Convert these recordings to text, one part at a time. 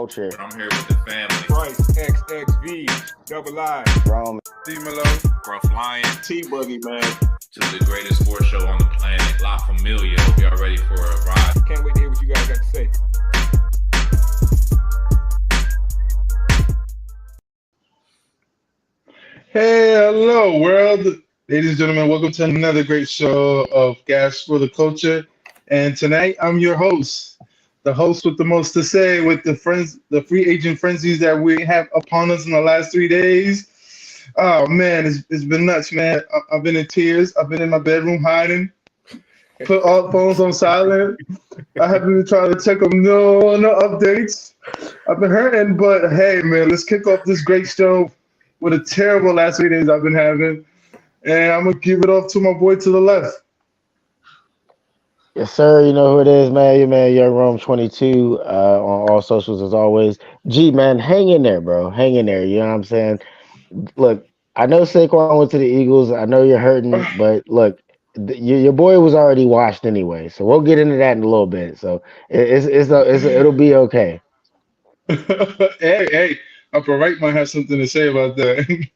culture. I'm here with the family. Price, XXV, Double I, Rome. D-Melo, Gruff Lion. T-Buggy, man. This is the greatest sports show on the planet. La Familia. Hope y'all ready for a ride. Can't wait to hear what you guys got to say. Hey, hello, world. Ladies and gentlemen, welcome to another great show of Gas for the Culture. And tonight, I'm your host, the host with the most to say with the free agent frenzies that we have upon us in the last 3 days. Oh, man, it's been nuts, man. I've been in tears. I've been in my bedroom hiding, put all phones on silent. I haven't been trying to check them. No updates. I've been hurting, but hey, man, let's kick off this great show with a terrible last 3 days I've been having. And I'm going to give it off to my boy to the left. Yes, sir. You know who it is, man. Your man, Young Rome 22 on all socials as always. G, man, hang in there, bro. Hang in there. You know what I'm saying? Look, I know Saquon went to the Eagles. I know you're hurting, but look, your boy was already washed anyway. So we'll get into that in a little bit. So it'll be okay. Hey, Upper Right might have something to say about that.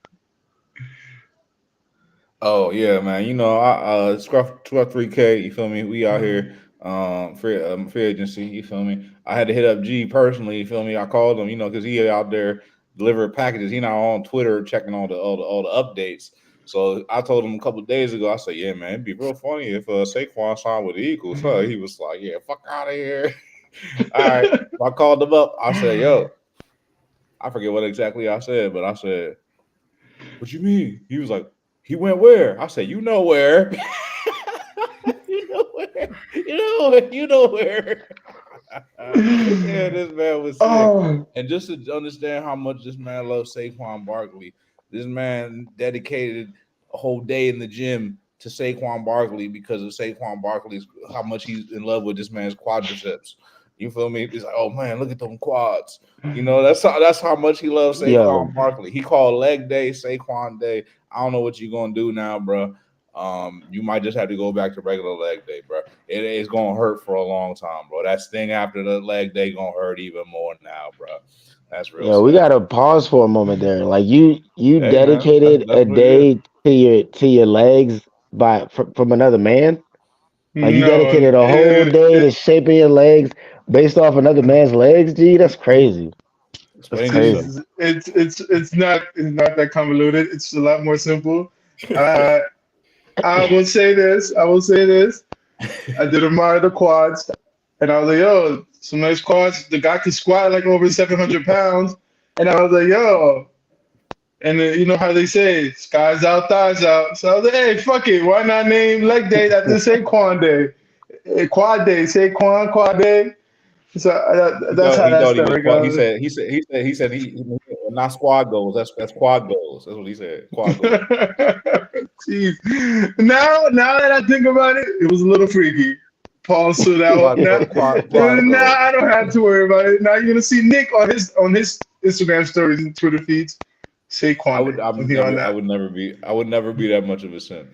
Oh yeah, man. You know, I Scruff 3K. You feel me? We out here, free agency. You feel me? I had to hit up G personally. You feel me? I called him, you know, because he out there delivering packages. He not on Twitter checking all the updates. So I told him a couple of days ago. I said, yeah, man, it'd be real funny if Saquon signed with the Eagles. Huh? He was like, yeah, fuck out of here. All right. So I called him up. I said, yo, I forget what exactly I said, but I said, what you mean? He was like, he went where? I said, you know where. You know where. You know where. Yeah, this man was sick. Oh. And just to understand how much this man loves Saquon Barkley, this man dedicated a whole day in the gym to Saquon Barkley because of Saquon Barkley's, how much he's in love with this man's quadriceps. You feel me? He's like, oh man, look at them quads. You know, that's how much he loves Saquon Barkley. He called leg day Saquon day. I don't know what you're gonna do now, bro. You might just have to go back to regular leg day, bro. It is gonna hurt for a long time, bro. That sting after the leg day gonna hurt even more now, bro. That's real. Yeah, we gotta pause for a moment there. Like you Hey, dedicated man, that's a day to your legs from another man. Like you dedicated a whole day to shaping your legs based off another man's legs. Gee, that's crazy. That's crazy. It's not that convoluted. It's a lot more simple. I will say this. I did admire the quads, and I was like, yo, some nice quads. The guy could squat like over 700 pounds, and I was like, yo. And then, you know how they say, skies out, thighs out. So I was like, hey, fuck it. Why not name leg day after Saquon day? Quad day, Saquon, quad day. So that's how that story goes. He said he not squad goals. That's quad goals. That's what he said. Quad goals. Jeez. Now that I think about it, it was a little freaky. Pause to that one. Now I don't have to worry about it. Now you're gonna see Nick on his Instagram stories and Twitter feeds. Saquon. I would never be that much of a simp.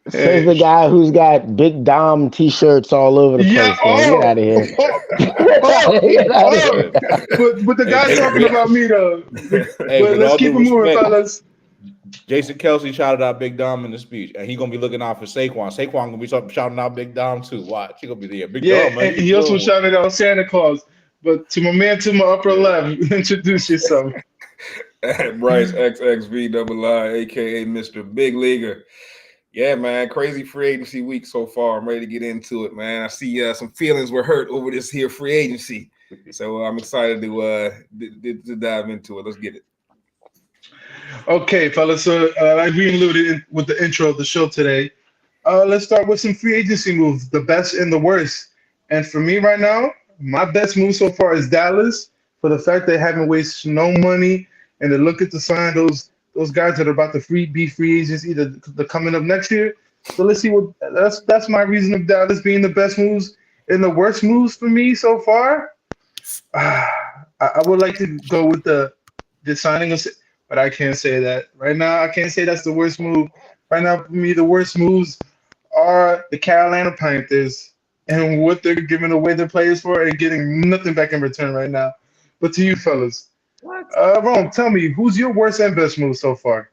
Says the guy who's got Big Dom t-shirts all over the place. Get out of here. But the guy's talking about me though. But let's keep it moving, fellas. Jason Kelsey shouted out Big Dom in the speech, and he's gonna be looking out for Saquon. Saquon gonna be shouting out Big Dom too. Watch, he gonna be there. Big Dom, man. And he also shouted out Santa Claus. But to my man to my upper left, introduce yourself. Bryce XXV Double I, aka Mr. Big Leaguer. Yeah, man, crazy free agency week so far. I'm ready to get into it, man. I see some feelings were hurt over this here free agency, so I'm excited to dive into it. Let's get it. Okay, fellas. So like we alluded with the intro of the show today, let's start with some free agency moves, the best and the worst. And for me right now, my best move so far is Dallas for the fact they haven't wasted no money and they're looking to sign those guys that are about to be free agents either the coming up next year. So let's see what that's my reason of Dallas being the best moves. And the worst moves for me so far, I would like to go with the signing of, but I can't say that right now. I can't say that's the worst move. Right now, for me, the worst moves are the Carolina Panthers and what they're giving away their players for and getting nothing back in return right now. But to you fellas, What? Rome, tell me, who's your worst and best move so far?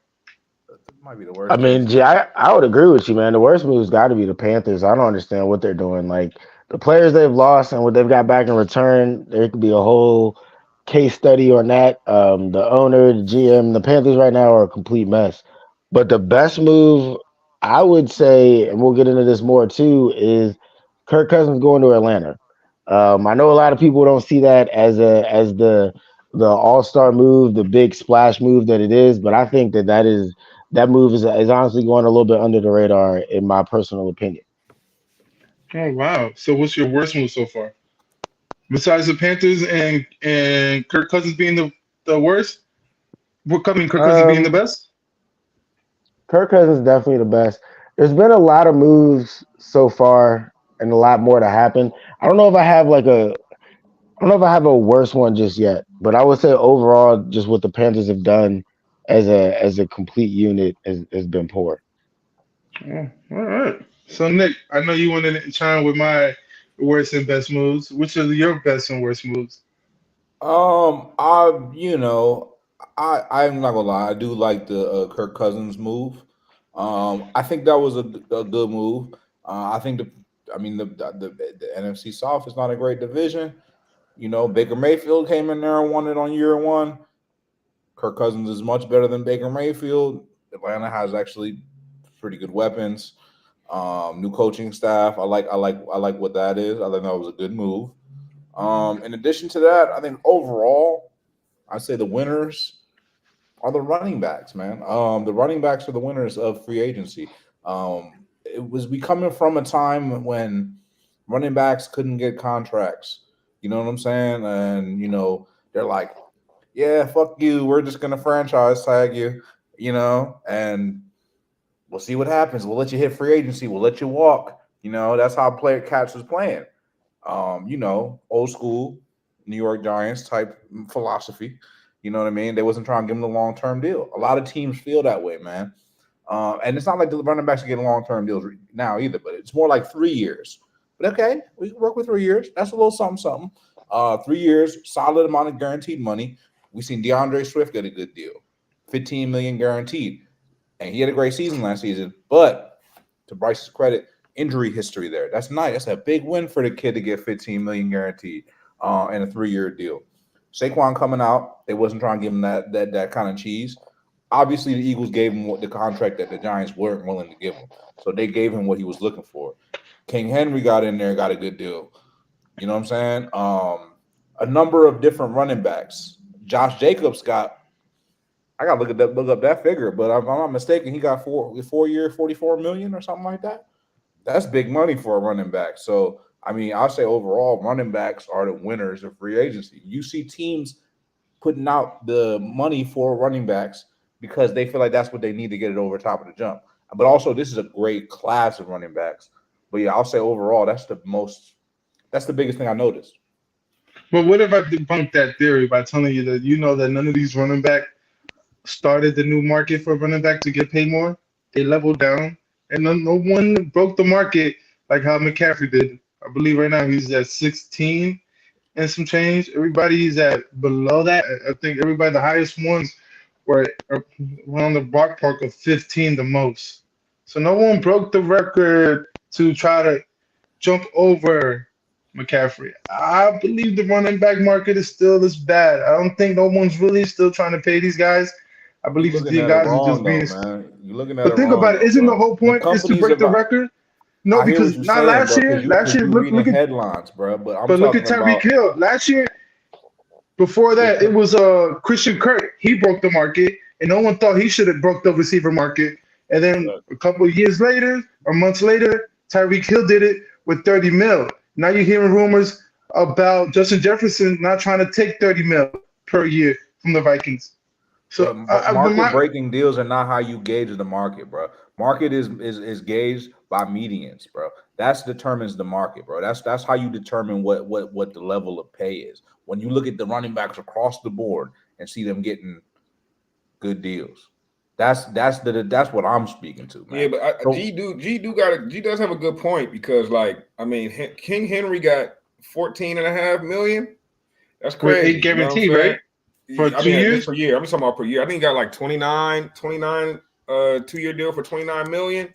That might be the I worst mean, case. G, I would agree with you, man. The worst move's got to be the Panthers. I don't understand what they're doing. Like the players they've lost and what they've got back in return, there could be a whole case study on that. The owner, the GM, the Panthers right now are a complete mess. But the best move, I would say, and we'll get into this more too, is Kirk Cousins going to Atlanta. I know a lot of people don't see that as the All Star move, the big splash move that it is, but I think that move is honestly going a little bit under the radar, in my personal opinion. Oh wow! So what's your worst move so far? Besides the Panthers and Kirk Cousins being the worst, we're coming Kirk Cousins being the Um, best. Kirk Cousins is definitely the best. There's been a lot of moves so far, and a lot more to happen. I don't know if I have like a, I don't know if I have a worse one just yet, but I would say overall, just what the Panthers have done as a complete unit has been poor. Oh, all right. So Nick, I know you wanted to chime with my worst and best moves. Which are your best and worst moves? I'm not gonna lie. I do like the Kirk Cousins move. I think that was a good move. I think I mean, the NFC South is not a great division. Baker Mayfield came in there and won it on year one. Kirk Cousins is much better than Baker Mayfield. Atlanta has actually pretty good weapons. New coaching staff. I like what that is. I think that was a good move. In addition to that, I think overall, I say the winners are the running backs, man. The running backs are the winners of free agency. It was we coming from a time when running backs couldn't get contracts. You know what I'm saying? And they're like, "Yeah, fuck you. We're just gonna franchise tag you." And we'll see what happens. We'll let you hit free agency. We'll let you walk. That's how player Cats was playing. Old school New York Giants type philosophy. You know what I mean? They wasn't trying to give him the long term deal. A lot of teams feel that way, man. And it's not like the running backs are getting long term deals now either, but it's more like 3 years. But okay, we can work with 3 years. That's a little something, something. 3 years, solid amount of guaranteed money. We seen DeAndre Swift get a good deal, 15 million guaranteed, and he had a great season last season. But to Bryce's credit, injury history there. That's nice. That's a big win for the kid to get 15 million guaranteed and a 3-year deal. Saquon coming out, they wasn't trying to give him that kind of cheese. Obviously, the Eagles gave him the contract that the Giants weren't willing to give him, so they gave him what he was looking for. King Henry got in there, got a good deal. You know what I'm saying? A number of different running backs. Josh Jacobs got. I got to look up that figure, but if I'm not mistaken, he got 4 year, 44 million or something like that. That's big money for a running back. So, I mean, I'll say overall, running backs are the winners of free agency. You see teams putting out the money for running backs because they feel like that's what they need to get it over top of the jump. But also, this is a great class of running backs. But yeah, I'll say overall, that's the biggest thing I noticed. But what if I debunk that theory by telling you that you know that none of these running back started the new market for running back to get paid more? They leveled down, and no one broke the market like how McCaffrey did. I believe right now he's at 16 and some change. Everybody's at below that. I think everybody, the highest ones were around the ballpark of 15 the most. So no one broke the record to try to jump over McCaffrey. I believe the running back market is still this bad. I don't think no one's really still trying to pay these guys. I You believe looking these at it guys are just wrong though, being. man. You looking at it But think wrong about it. though, Isn't the bro. whole The point is to companies break the about. record? No, I hear what because you're not saying, last bro, year. because Last year, you look, reading look the at, headlines, bro. But I'm but look at talking Tyreek about Hill. Last year, before that, it was Christian Kirk. He broke the market, and no one thought he should have broke the receiver market. And then a couple of years later or months later, Tyreek Hill did it with 30 mil. Now you're hearing rumors about Justin Jefferson not trying to take 30 mil per year from the Vikings. So, but but market my breaking deals are not how you gauge the market, bro. Market is gauged by medians, bro. That's determines the market, bro. That's how you determine what the level of pay is. When you look at the running backs across the board and see them getting good deals. That's what I'm speaking to, Yeah, man. but So G does have a good point because, like, I mean, King Henry got 14 and a half million, That's for crazy. eight You know what I'm guarantee, saying? right? For I 2 mean, just years. per year. I'm just talking about per year. I think he got like 29, 2-year deal for 29 million.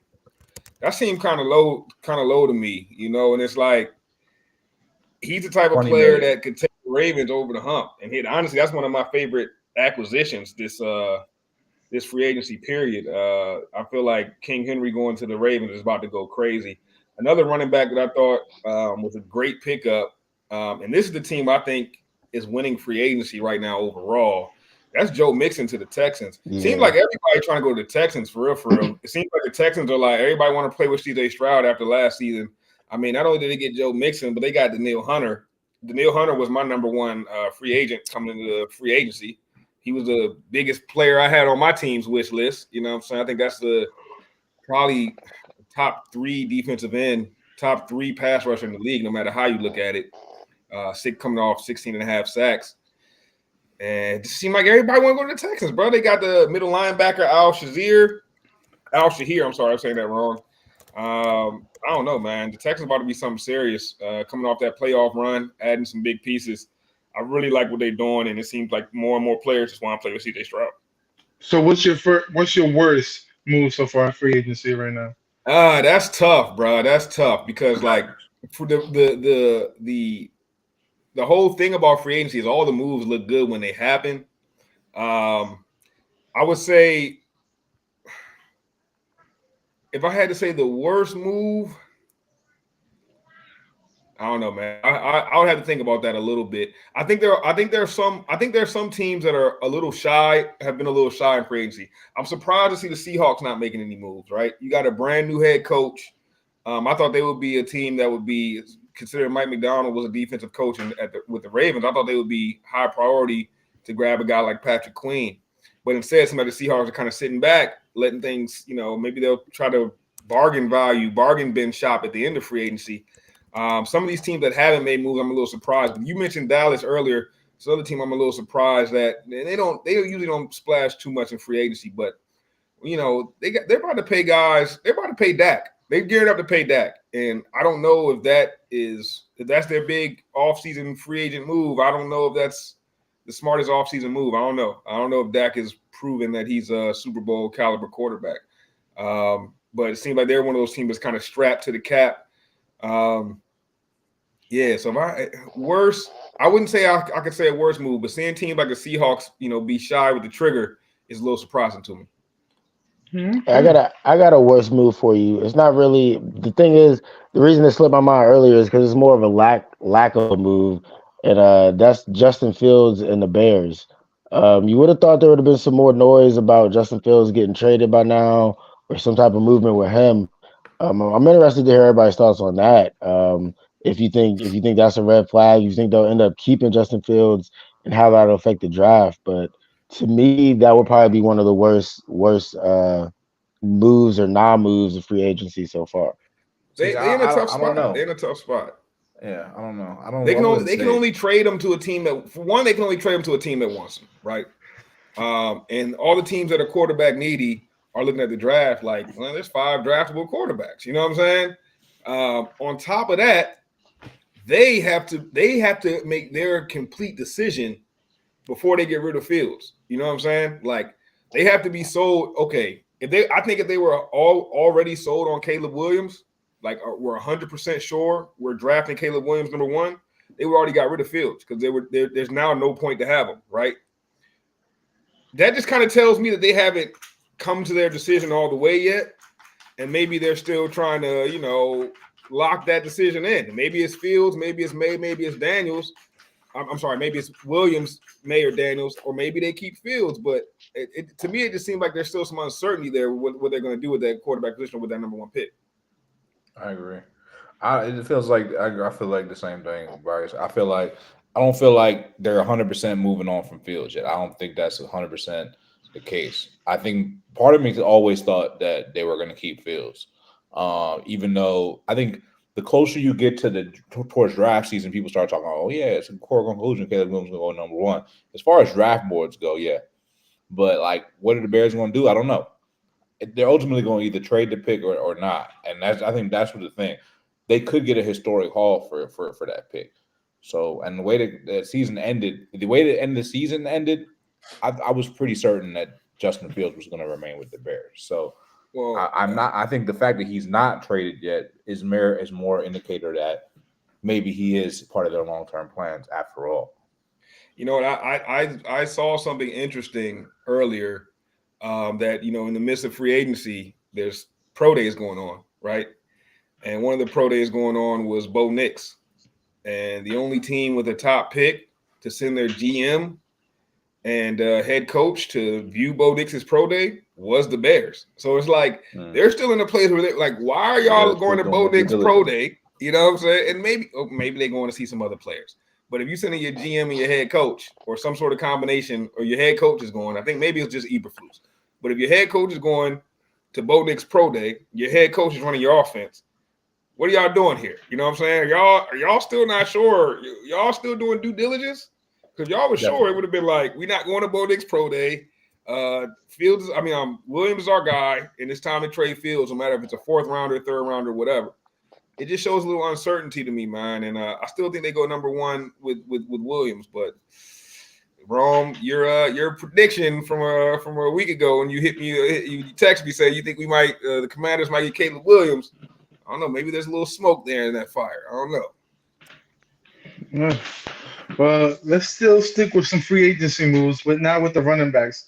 That seemed kind of low to me, you know. And it's like he's the type of 20 player million. that could take the Ravens over the hump. And honestly, that's one of my favorite acquisitions this free agency period. I feel like King Henry going to the Ravens is about to go crazy. Another running back that I thought was a great pickup, and this is the team I think is winning free agency right now overall. That's Joe Mixon to the Texans. Seems Yeah. like everybody trying to go to the Texans for real, for real. It seems like the Texans are like everybody want to play with CJ Stroud after last season. I mean, not only did they get Joe Mixon, but they got Daniil Hunter. Daniil Hunter was my number one free agent coming into the free agency. He was the biggest player I had on my team's wish list. You know what I'm saying? I think that's the probably top 3 defensive end, top 3 pass rusher in the league, no matter how you look at it. Coming off 16 and a half sacks. And it just seemed like everybody want to go to the Texans, bro. They got the middle linebacker, Al Shahir. I'm sorry, I'm saying that wrong. I don't know, man. The Texans about to be something serious. Coming off that playoff run, adding some big pieces. I really like what they're doing, and it seems like more and more players just want to play with CJ Stroud. So what's your worst move so far in free agency right now? That's tough, bro. That's tough because like for the whole thing about free agency is all the moves look good when they happen. I would say if I had to say the worst move, I don't know, man. I would have to think about that a little bit. I think there's some teams that are a little shy, have been a little shy in free agency. I'm surprised to see the Seahawks not making any moves. Right, you got a brand new head coach. I thought they would be a team that would be considering Mike McDonald was a defensive coach with the Ravens. I thought they would be high priority to grab a guy like Patrick Queen, but instead, some of the Seahawks are kind of sitting back, letting things. Maybe they'll try to bargain bin shop at the end of free agency. Some of these teams that haven't made moves, I'm a little surprised. But you mentioned Dallas earlier. It's another team I'm a little surprised that they usually don't splash too much in free agency, but they're about to pay guys. They're about to pay Dak. They've geared up to pay Dak, and I don't know if that's their big offseason free agent move. I don't know if that's the smartest offseason move. I don't know. I don't know if Dak has proven that he's a Super Bowl caliber quarterback. But it seems like they're one of those teams that's kind of strapped to the cap. Yeah, so I wouldn't say I could say a worse move, but seeing teams like the Seahawks, be shy with the trigger is a little surprising to me. I got a worse move for you. It's not really the thing is the reason it slipped my mind earlier is because it's more of a lack of a move, and that's Justin Fields and the Bears. You would have thought there would have been some more noise about Justin Fields getting traded by now or some type of movement with him. I'm interested to hear everybody's thoughts on that. If you think that's a red flag, you think they'll end up keeping Justin Fields and how that'll affect the draft. But to me, that would probably be one of the worst moves or non-moves of free agency so far. They See, they in a tough I don't spot. They're in know. a tough spot. Yeah, I don't know. I They wouldn't can say. only trade them to a team that for one they can only trade them to a team that wants them, right? And all the teams that are quarterback needy are looking at the draft like, well, there's 5 draftable quarterbacks. You know what I'm saying? On top of that, they have to make their complete decision before they get rid of Fields. You know what I'm saying? Like they have to be sold. Okay, I think if they were already sold on Caleb Williams, like we're 100% sure we're drafting Caleb Williams number 1, they would already got rid of Fields because there's now no point to have him, right? That just kind of tells me that they haven't come to their decision all the way yet, and maybe they're still trying to lock that decision in. Maybe it's Fields, maybe it's May, maybe it's Daniels. I'm sorry, maybe it's Williams, May, or Daniels, or maybe they keep Fields. But to me, it just seems like there's still some uncertainty there with what they're going to do with that quarterback position with that number 1 pick. I agree. It feels like I feel like the same thing, Bryce. I don't feel like they're 100% moving on from Fields yet. I don't think that's 100% the case. I think part of me always thought that they were going to keep Fields, even though I think the closer you get towards draft season, people start talking. Oh yeah, it's a core conclusion. Caleb Williams going to go number 1. As far as draft boards go, yeah. But like, what are the Bears going to do? I don't know. They're ultimately going to either trade the pick or not, and I think that's what the thing. They could get a historic haul for that pick. So, and the way that the season ended, the way the end of the season ended, I was pretty certain that Justin Fields was going to remain with the Bears. So, Well, I'm not. I think the fact that he's not traded yet is more indicator that maybe he is part of their long term plans after all. you know what? I saw something interesting earlier, that in the midst of free agency, there's pro days going on, right? And one of the pro days going on was Bo Nix, and the only team with a top pick to send their GM and head coach to view Bo Nix's pro day was the Bears. So it's like they're still in a place where they're like, why are y'all going to Bo Nix pro day? You know what I'm saying? And maybe they're going to see some other players. But if you're sending your GM and your head coach or some sort of combination, or your head coach is going, I think maybe it's just Eberflus. But if your head coach is going to Bo Nix pro day, your head coach is running your offense. What are y'all doing here? You know what I'm saying? Are y'all still not sure? Y'all still doing due diligence? Because y'all was sure it would have been like, we're not going to Bo Nix pro day. Fields, Williams is our guy, and it's time to trade Fields, no matter if it's a fourth rounder, third rounder, whatever. It just shows a little uncertainty to me, man. And I still think they go number one with Williams, but Rome, your prediction from a week ago when you hit me, you text me saying you think we might the Commanders might get Caleb Williams. I don't know. Maybe there's a little smoke there in that fire. I don't know. Yeah. Well, let's still stick with some free agency moves, but now with the running backs.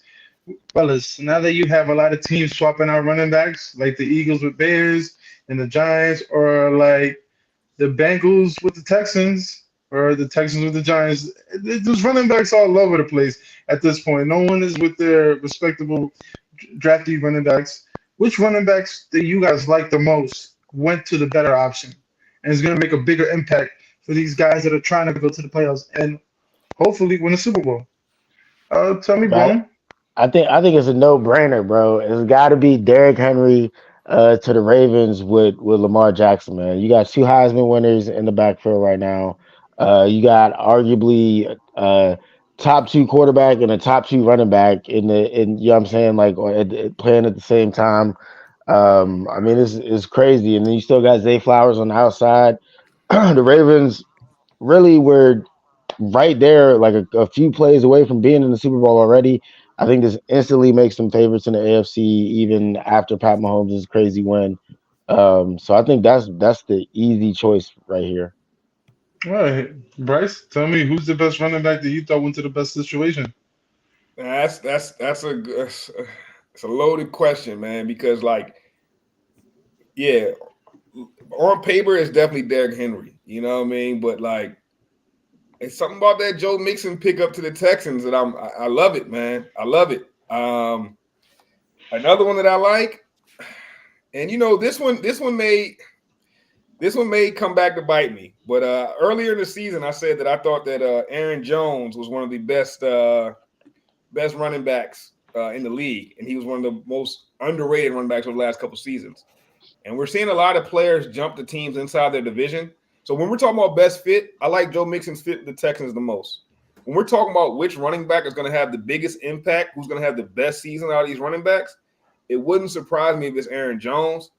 Fellas, now that you have a lot of teams swapping out running backs, like the Eagles with Bears and the Giants, or like the Bengals with the Texans, or the Texans with the Giants, there's running backs all over the place at this point. No one is with their respectable drafty running backs. Which running backs that you guys like the most went to the better option and is going to make a bigger impact for these guys that are trying to go to the playoffs and hopefully win a Super Bowl? Tell me, But Bone. I think it's a no brainer, bro. It's got to be Derrick Henry to the Ravens with Lamar Jackson, man. You got two Heisman winners in the backfield right now. You got arguably top two quarterback and a top two running back in you know what I'm saying, like playing at the same time. I mean, it's crazy, and then you still got Zay Flowers on the outside. The Ravens really were right there, like a few plays away from being in the Super Bowl already. I think this instantly makes them favorites in the AFC, even after Pat Mahomes' crazy win. So I think that's the easy choice right here. All right, Bryce, tell me who's the best running back that you thought went to the best situation? It's a loaded question, man, because yeah, on paper it's definitely Derrick Henry. You know what I mean? But it's something about that Joe Mixon pickup to the Texans that I love it, man. I love it. Another one that I like, and this one may come back to bite me. But earlier in the season, I said that I thought that Aaron Jones was one of the best running backs in the league, and he was one of the most underrated running backs over the last couple seasons. And we're seeing a lot of players jump to teams inside their division. So when we're talking about best fit, I like Joe Mixon's fit with the Texans the most. When we're talking about which running back is going to have the biggest impact, who's going to have the best season out of these running backs, it wouldn't surprise me if it's Aaron Jones.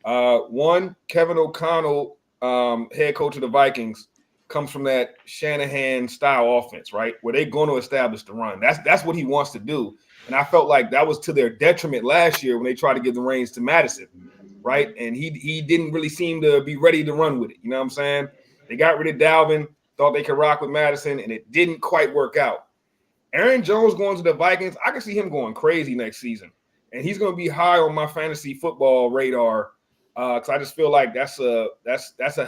One, Kevin O'Connell, head coach of the Vikings, comes from that Shanahan style offense, right? Where they're going to establish the run. That's what he wants to do. And I felt like that was to their detriment last year when they tried to give the reins to Madison, right? And he didn't really seem to be ready to run with it. You know what I'm saying? They got rid of Dalvin, thought they could rock with Madison, and it didn't quite work out. Aaron Jones going to the Vikings, I can see him going crazy next season. And he's going to be high on my fantasy football radar because I just feel like that's a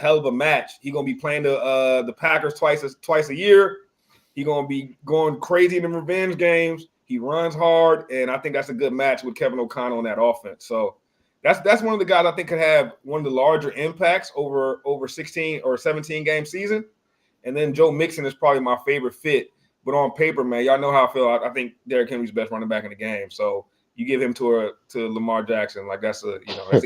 hell of a match. He's going to be playing the Packers twice a year. He's going to be going crazy in the revenge games. He runs hard, and I think that's a good match with Kevin O'Connell on that offense. So that's one of the guys I think could have one of the larger impacts over 16 or 17 game season. And then Joe Mixon is probably my favorite fit. But on paper, man, y'all know how I feel. I think Derrick Henry's the best running back in the game. So you give him to Lamar Jackson, like that's an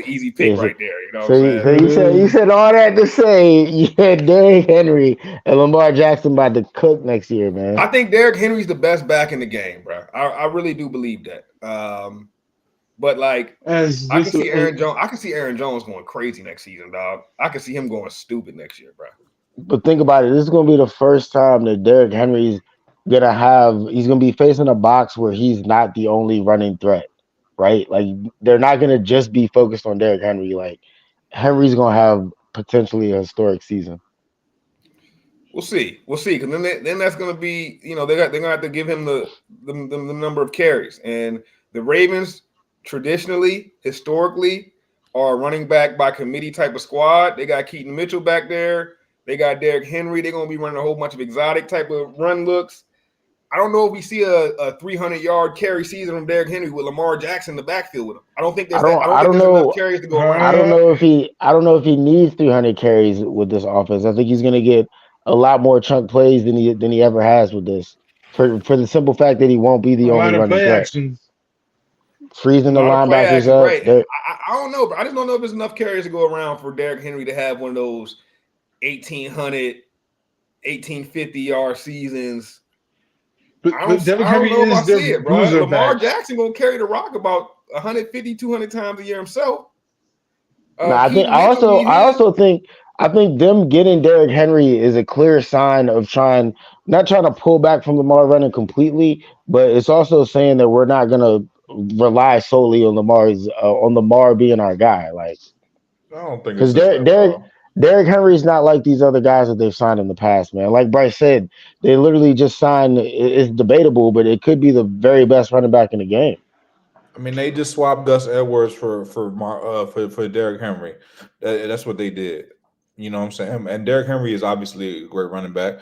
easy pick right there. You know what I'm saying? So you said all that to say you had Derrick Henry and Lamar Jackson about to cook next year, man. I think Derrick Henry's the best back in the game, bro. I really do believe that. But I can see Aaron Jones. I can see Aaron Jones going crazy next season, dog. I can see him going stupid next year, bro. But think about it. This is going to be the first time that Derrick Henry's he's going to be facing a box where he's not the only running threat, right? Like they're not going to just be focused on Derrick Henry. Like Henry's going to have potentially a historic season. We'll see. We'll see. Because then that's going to be, they're going to have to give him the number of carries. And the Ravens traditionally, historically, are running back by committee type of squad. They got Keaton Mitchell back there. They got Derrick Henry. They're going to be running a whole bunch of exotic type of run looks. I don't know if we see a 300-yard carry season from Derrick Henry with Lamar Jackson in the backfield with him. I don't think there's enough carries to go around. I don't know if he needs 300 carries with this offense. I think he's going to get a lot more chunk plays than he ever has with this. For the simple fact that he won't be the A only lot of running play threat. actions. Freezing A the lot of play linebackers action, up. right? I don't know, but I just don't know if there's enough carries to go around for Derrick Henry to have one of those 1,800, 1,850-yard seasons. But I don't Derrick know Henry if I is their see it, bro. bruiser Lamar back. Jackson gonna carry the rock about 150, 200 times a year himself. No, Keaton Mitchell need I his. also think them getting Derrick Henry is a clear sign of not trying to pull back from Lamar running completely, but it's also saying that we're not gonna rely solely on Lamar being our guy. Like I don't think because it's a step at all. Derrick Henry's not like these other guys that they've signed in the past, man. Like Bryce said, they literally just signed. It's debatable, but it could be the very best running back in the game. I mean, they just swapped Gus Edwards for Derrick Henry. That's what they did. You know what I'm saying? And Derrick Henry is obviously a great running back.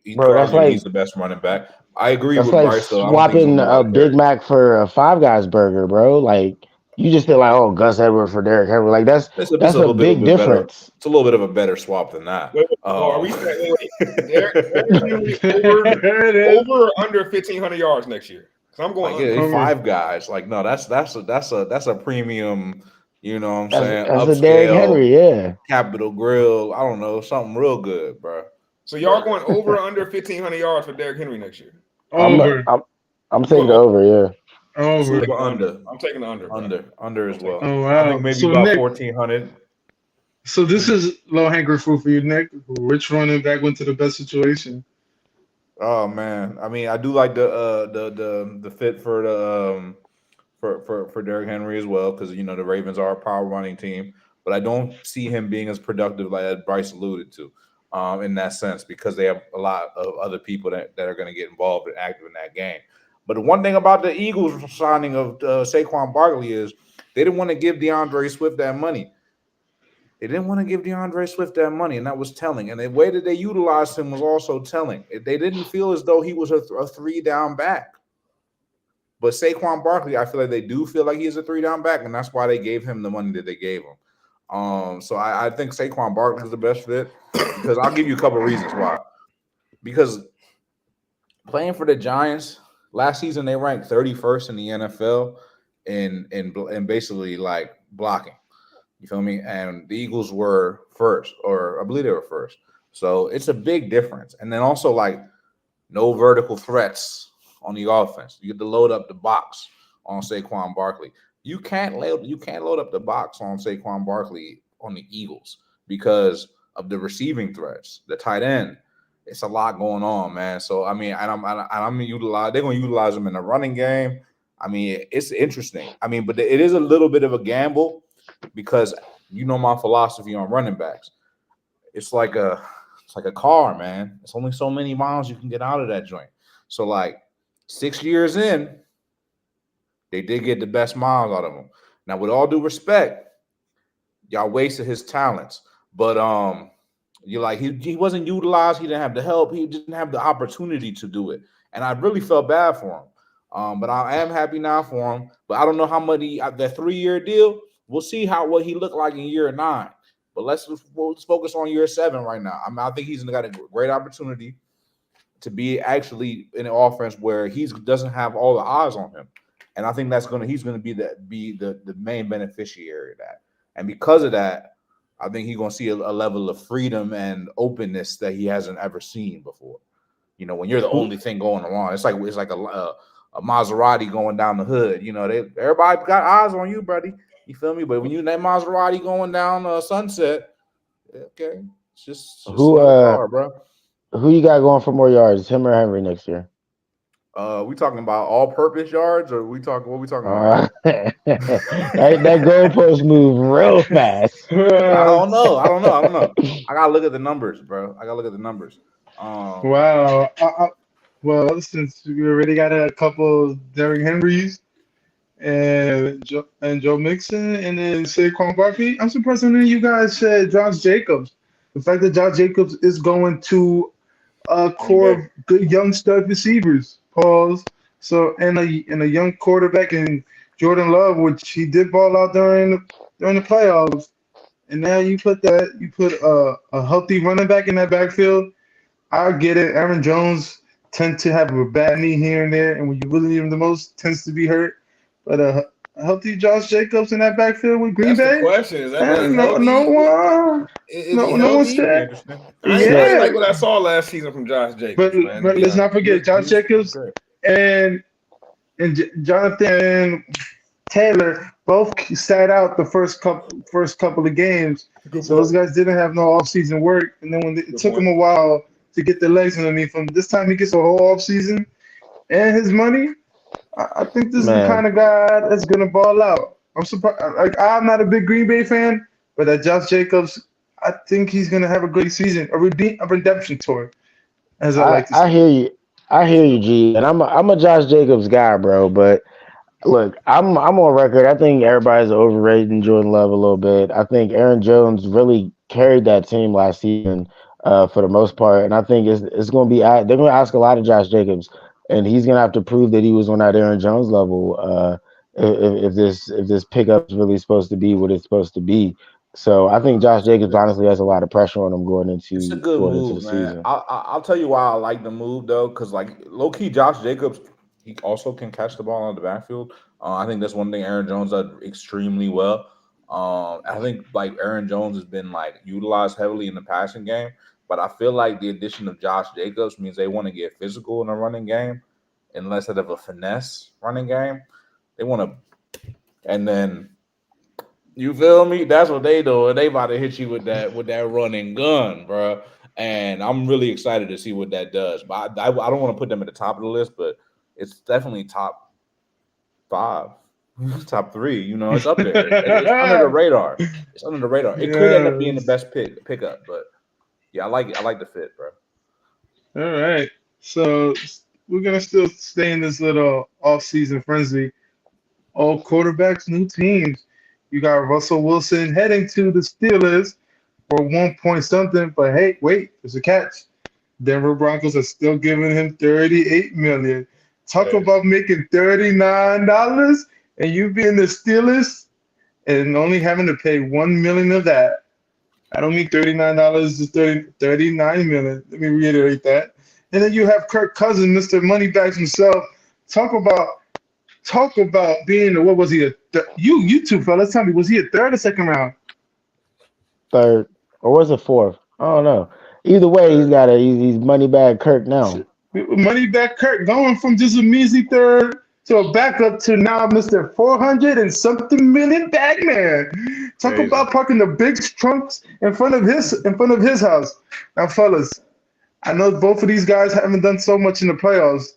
You Bro, could argue he's the best running back. I agree that's with like Bryce though. I don't think he's gonna swapping get a lot a of Big carries. Mac for a Five Guys burger, bro. Like you just feel like, oh, Gus Edwards for Derrick Henry. Like It's that's a a little bit of big a better. difference, It's a little bit of a better swap than that. So are we saying Derrick Henry There it is. over or under 1,500 yards next year? Because I'm going Like yeah, under. it's Over. five guys. Like no, that's a premium. You know what I'm saying? as a Derrick Upscale Henry, yeah. Capital Grill. I don't know, something real good, bro. So y'all going over or under 1,500 yards for Derrick Henry next year? I'm Over. I'm I'm You going taking it over? over, yeah. I'm Over. Super taking the under. under, I'm taking the under, bro. under as I'm taking well. Oh I think wow. maybe So about Nick, 1,400. so this is low hanging fruit for you, Nick. Which running back went to the best situation? Oh man, I mean, I do like the fit for the for Derrick Henry as well because the Ravens are a power running team, but I don't see him being as productive like as Bryce alluded to, in that sense because they have a lot of other people that are going to get involved and active in that game. But the one thing about the Eagles signing of Saquon Barkley is they didn't want to give DeAndre Swift that money. They didn't want to give DeAndre Swift that money, and that was telling. And the way that they utilized him was also telling. They didn't feel as though he was a three down back. But Saquon Barkley, I feel like they do feel like he's a three down back, and that's why they gave him the money that they gave him. So I think Saquon Barkley is the best fit because I'll give you a couple of reasons why. Because playing for the Giants last season, they ranked 31st in the NFL in basically like blocking. You feel me? And the Eagles were first, or I believe they were first. So it's a big difference. And then also like no vertical threats on the offense. You get to load up the box on Saquon Barkley. You can't load up the box on Saquon Barkley on the Eagles because of the receiving threats, the tight end. It's a lot going on, man. So I mean, I'm utilize. They're going to utilize them in the running game. I mean, it's interesting. I mean, but it is a little bit of a gamble because my philosophy on running backs. It's like a car, man. It's only so many miles you can get out of that joint. So like 6 years in, they did get the best miles out of him. Now, with all due respect, y'all wasted his talents. But you're like he wasn't utilized. He didn't have the help. He didn't have the opportunity to do it. And I really felt bad for him. But I am happy now for him. But I don't know how much that 3-year deal. We'll see what he looked like in year 9. But let's focus on year 7 right now. I think he's got a great opportunity to be actually in an offense where he doesn't have all the eyes on him. And I think he's gonna be the main beneficiary of that. And because of that, I think he's gonna see a level of freedom and openness that he hasn't ever seen before. When you're the only thing going on, it's like a Maserati going down the hood. Everybody got eyes on you, buddy. You feel me? But when you that Maserati going down Sunset, okay, Just Who another car, bro. who you got going for more yards, him or Henry next year? We talking about all-purpose yards, or we talking what we talking about right Uh, now? that goalpost move real fast. I Uh, don't know. I don't know. I gotta look at the numbers, bro. I gotta look at the numbers. Um, wow. Well, since we already got a couple of Derrick Henrys and Joe Mixon and then Saquon Barkley, I'm surprised none of you guys said Josh Jacobs. The fact that Josh Jacobs is going to a Green core Bay. of good young stud receivers. Pause. So and a young quarterback in Jordan Love, which he did ball out during the playoffs. And now you put a healthy running back in that backfield. I get it. Aaron Jones tend to have a bad knee here and there, and when you really need him the most, tends to be hurt. But a healthy Josh Jacobs in that backfield with Green That's the Bay, question. Is that man and healthy? Is he no one Interesting. healthy? said, Interesting. I ain't yeah. like what I saw last season from Josh But Jacobs, man. To but be let's not honest, forget He Josh was Jacobs great. and Jonathan Taylor both sat out the first couple of games. good So point. those guys didn't have no offseason work. And then it Good took him point. a while to get their legs underneath him. This time he gets a whole offseason and his money. I think this is the kind Man, of guy that's gonna ball out. I'm surprised. Like I'm not a big Green Bay fan, but that Josh Jacobs, I think he's gonna have a great season, a redemption tour, as I I like to I say. hear you. I hear you, G. And I'm a Josh Jacobs guy, bro. But look, I'm on record. I think everybody's overrating Jordan Love a little bit. I think Aaron Jones really carried that team last season, for the most part, and I think it's going to be they're going to ask a lot of Josh Jacobs, and he's going to have to prove that he was on that Aaron Jones level. If this pickup is really supposed to be what it's supposed to be. So I think Josh Jacobs honestly has a lot of pressure on him It's a good going into the move, man. season. I'll tell you why I like the move though, because like low key, Josh Jacobs, he also can catch the ball in the backfield. I think that's one thing Aaron Jones does extremely well. I think like Aaron Jones has been like utilized heavily in the passing game, but I feel like the addition of Josh Jacobs means they want to get physical in the running game, and less of a finesse running game. They want to, and then you feel me? That's what they do. They about to hit you with that running gun, bro. And I'm really excited to see what that does. But I don't want to put them at the top of the list, but it's definitely top five, top three. You know, it's up there. It's under the radar. It's under the radar. It could end up being the Yes. best pickup, but yeah, I like it. I like the fit, bro. All right. So we're gonna still stay in this little off-season frenzy. All quarterbacks, new teams. You got Russell Wilson heading to the Steelers for 1 point something, but hey, wait, there's a catch. Denver Broncos are still giving him 38 million. Talk Hey, about making $39 and you being the Steelers and only having to pay 1 million of that. I don't mean $39 to 39 million. Let me reiterate that. And then you have Kirk Cousins, Mr. Moneybags himself. Talk about talk about being what was he you two fellas tell me, was he a third or second round? Third, or was it fourth? I don't know. Either way, Third. he's money bag Kirk now. Moneyback Kirk going from just a measly third to a backup to now Mr. 400 and something million bag man. Talk Crazy. about parking the big trunks in front of his house. Now, fellas, I know both of these guys haven't done so much in the playoffs.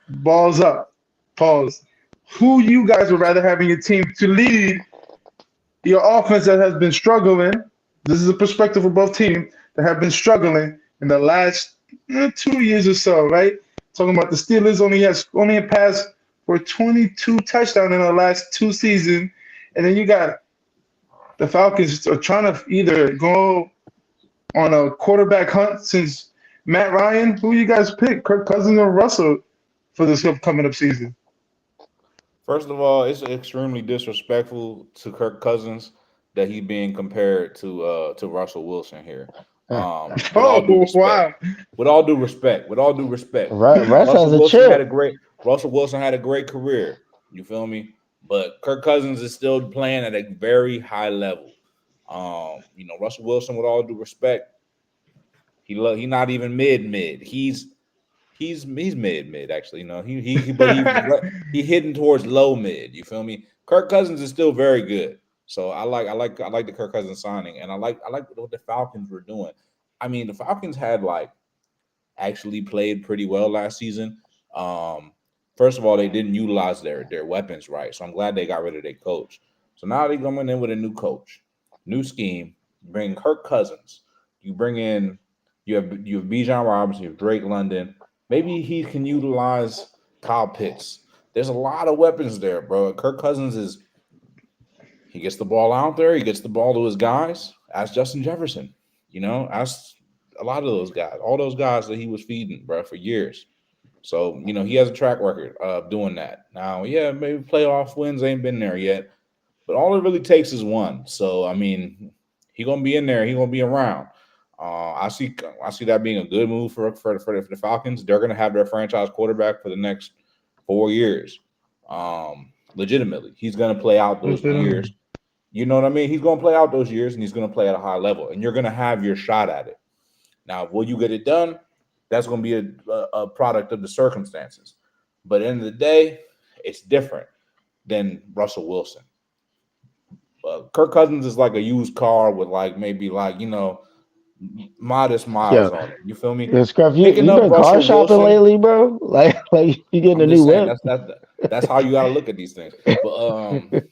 Balls up. Pause. Who you guys would rather have in your team to lead your offense that has been struggling? This is a perspective of both teams that have been struggling in the last 2 years or so, right? Talking about the Steelers only passed for 22 touchdowns in the last 2 seasons, and then you got the Falcons are trying to either go on a quarterback hunt since Matt Ryan. Who you guys pick, Kirk Cousins or Russell, for this coming up season? first of all, it's extremely disrespectful to Kirk Cousins that he's being compared to Russell Wilson here. With all Oh due respect, wow! with all due respect, Russ Russell has a Wilson had a chip. great Russell Wilson had a great career. You feel me? But Kirk Cousins is still playing at a very high level. Russell Wilson, with all due respect, he not even mid. He's mid actually. But he hitting towards low mid. You feel me? Kirk Cousins is still very good. So I like the Kirk Cousins signing, and I like what the Falcons were doing. I mean, the Falcons had like actually played pretty well last season. Um, First of all, they didn't utilize their weapons right, so I'm glad they got rid of their coach. So now they're coming in with a new coach, new scheme. You bring Kirk Cousins. You bring in you have Bijan Robinson, you have Drake London. Maybe he can utilize Kyle Pitts. There's a lot of weapons there, bro. Kirk Cousins is he gets the ball out there, he gets the ball to his guys. Ask Justin Jefferson, ask a lot of those guys, all those guys that he was feeding, bro, for years. So, he has a track record of doing that. Now, yeah, maybe playoff wins ain't been there yet, but all it really takes is one. So, I mean, he gonna be in there. He gonna be around. I see that being a good move for the Falcons. They're gonna have their franchise quarterback for the next 4 years. Legitimately, he's gonna play out those years. You know what I mean? He's gonna play out those years, and he's gonna play at a high level, and you're gonna have your shot at it. Now, will you get it done? That's going to be a product of the circumstances. But at the end of the day, it's different than Russell Wilson. Kirk Cousins is like a used car with maybe modest miles Yo, on it. You feel me? yo, Scruff, Picking you up been car Russell shopping Wilson. lately, bro? Like you getting I'm a new just saying whip? that's how you got to look at these things. But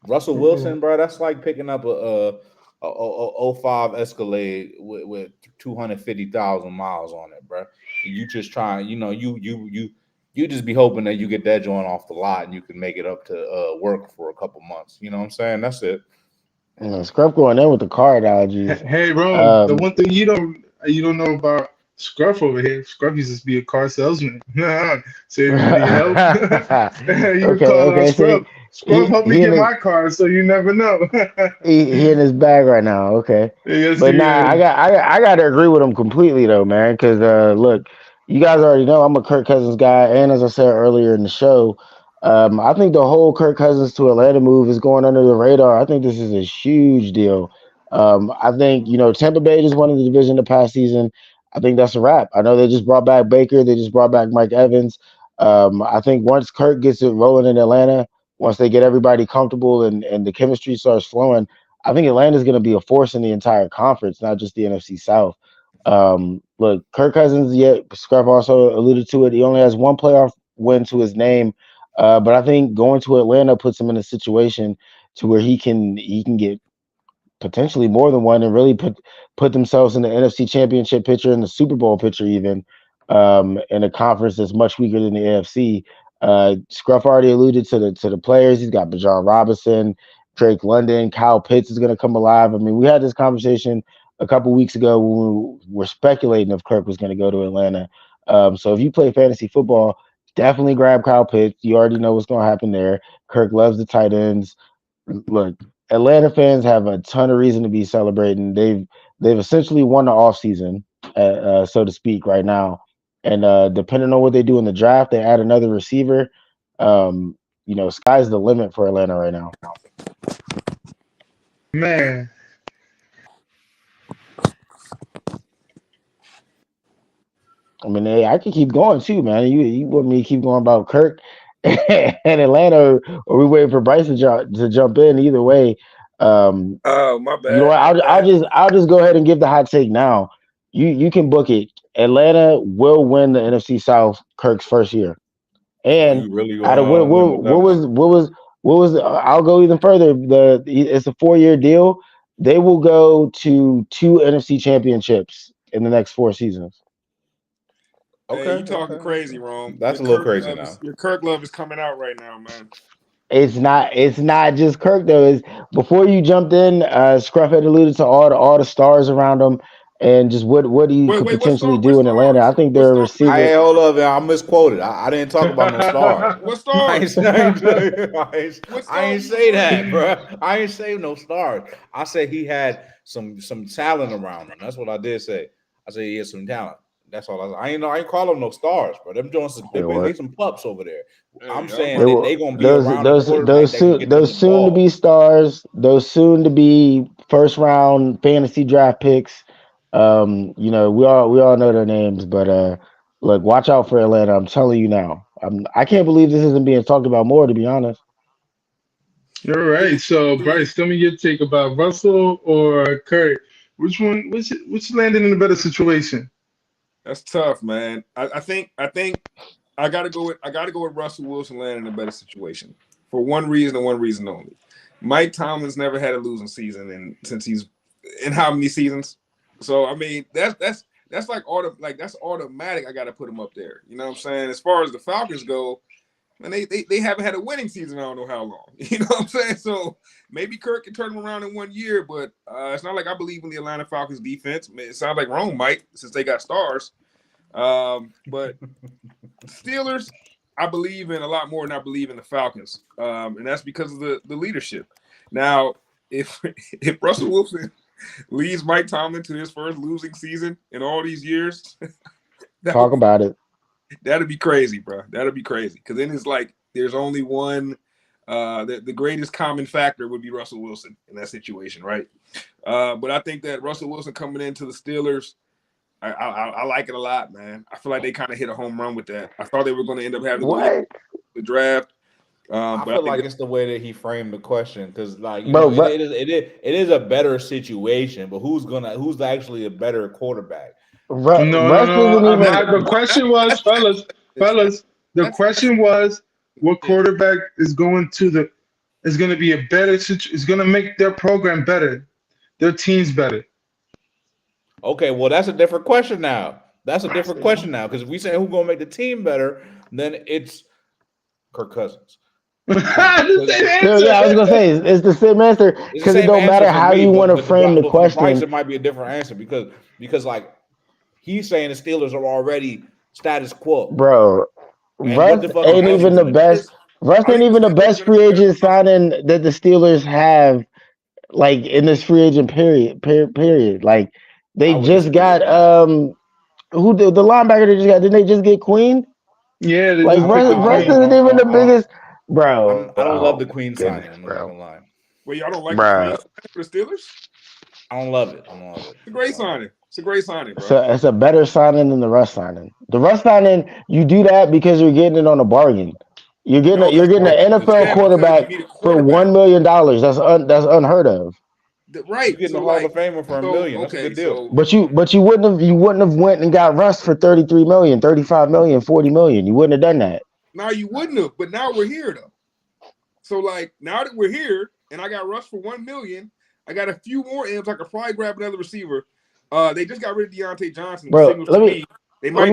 Russell Wilson, bro, that's like picking up a '05 Escalade with 250,000 miles on it, bro. You just trying, you just be hoping that you get that joint off the lot and you can make it up to work for a couple months. You know what I'm saying? That's it. Scruff going in with the car analogies. Hey, bro, the Um, one thing you don't know about Scruff over here. Scruff used to be a car salesman. So if you need help, you can call out okay. So Scruff. Scruff helped me he in get his my car, so you never know. he in his bag right now. Okay, Yes, but he nah, is. I got to agree with him completely though, man. Because look, you guys already know I'm a Kirk Cousins guy, and as I said earlier in the show, I think the whole Kirk Cousins to Atlanta move is going under the radar. I think this is a huge deal. I think Tampa Bay just won the division the past season. I think that's a wrap. I know they just brought back Baker, they just brought back Mike Evans. I think once Kirk gets it rolling in Atlanta, once they get everybody comfortable and the chemistry starts flowing, I think Atlanta's going to be a force in the entire conference, not just the NFC South. Look, Kirk Cousins, yeah, Scruff also alluded to it. He only has one playoff win to his name, but I think going to Atlanta puts him in a situation to where he can get potentially more than one and really put themselves in the NFC Championship picture and the Super Bowl picture even in a conference that's much weaker than the AFC. Scruff already alluded to the players. He's got Bajan Robinson, Drake London, Kyle Pitts is going to come alive. I mean, we had this conversation a couple weeks ago when we were speculating if Kirk was going to go to Atlanta. So if you play fantasy football, definitely grab Kyle Pitts. You already know what's going to happen there. Kirk loves the tight ends. Look, Atlanta fans have a ton of reason to be celebrating. They've essentially won the offseason, so to speak, right now. And depending on what they do in the draft, they add another receiver. Sky's the limit for Atlanta right now. Man, I mean, hey, I could keep going too, man. You want me to keep going about Kirk and Atlanta, or we waiting for Bryce to jump in? Either way, Oh, my you know bad, what? my bad. I'll just go ahead and give the hot take now. You can book it. Atlanta will win the NFC South Kirk's first year. Oh, And you really out of gonna win with that one? I'll go even further. It's a 4-year deal. They will go to 2 NFC championships in the next 4 seasons. Okay, Hey, you talking okay, crazy, okay. Rome? That's a little crazy now. Your Kirk love is coming out right now, man. It's not just Kirk though. It's before you jumped in, Scruff had alluded to all the stars around him and just what he Wait, could wait, what potentially star? What do in Atlanta. I stars? think What they're a star? What receiver. Hold up, man. I misquoted. I didn't talk about no stars. what I ain't, stars? I ain't, What I stars ain't you say referring that, to? bro. I ain't say no stars. I said he had some talent around him. That's what I did say. I said he had some talent. That's all I said. I ain't call them no stars, bro. Them joints, They they were some pups over there. I'm Hey, I'm saying they about that to. were they gonna be those around a those quarterback those that can soon get them those the soon to be ball. stars. Those soon to be first round fantasy draft picks. We all know their names, but look, watch out for Atlanta. I'm telling you now. I can't believe this isn't being talked about more. To be honest. you're right. Do So, do Bryce, tell me your take about Russell or Kurt Which one? Which landed in a better situation? That's tough, man. I think I gotta go with Russell Wilson landing in a better situation for one reason and one reason only. Mike Tomlin's never had a losing season since he's in how many seasons? So I mean that's like that's automatic. I gotta put him up there. You know what I'm saying? As far as the Falcons go, and they haven't had a winning season. I don't know how long. You know what I'm saying? So maybe Kirk can turn them around in 1 year, but it's not like I believe in the Atlanta Falcons defense. I mean, it sounds like Rome might, since they got stars. But Steelers, I believe in a lot more than I believe in the Falcons, and that's because of the leadership. Now, if Russell Wilson leads Mike Tomlin to his first losing season in all these years, Talk about it. that'd be crazy, bro. That'd be crazy, because then it's like there's only one. The greatest common factor would be Russell Wilson in that situation, right? But I think that Russell Wilson coming into the Steelers, I like it a lot, man. I feel like they kind of hit a home run with that. I thought they were going to end up having the draft. I feel like it's the way that he framed the question, because like it is a better situation, but who's actually a better quarterback? No. The question was, fellas. The question was, what quarterback is going to be a better situation? Is going to make their program better, their teams better. Okay, well that's a different question now. Because if we say who's going to make the team better, then it's Kirk Cousins. Yeah, I was gonna say it's the same answer, because it don't matter how you want to frame the question. It might be a different answer because like he's saying the Steelers are already status quo, bro. Russ ain't even the best. Russ ain't even the best free agent signing that the Steelers have, like in this free agent period. Like they just got who the linebacker they just got? Didn't they just get Queen? Yeah, like Russ isn't even the biggest. Bro, I don't love the Queen signing. I'm not gonna lie. Well, y'all don't like the Queen for the Steelers? I don't love it. It's a great signing. Bro. So it's a better signing than the Russ signing. The Russ signing, you do that because you're getting it on a bargain. You're getting an NFL quarterback for $1 million. That's unheard of. Right, you're getting a Hall of Famer for $1 million. That's a good deal. But you wouldn't have went and got Russ for $33 million, $35 million, $40 million. You wouldn't have done that. No, you wouldn't have, but now we're here though. So like now that we're here, and I got Russ for $1 million, I got a few more M's. I could probably grab another receiver. They just got rid of Deontay Johnson. Bro, they might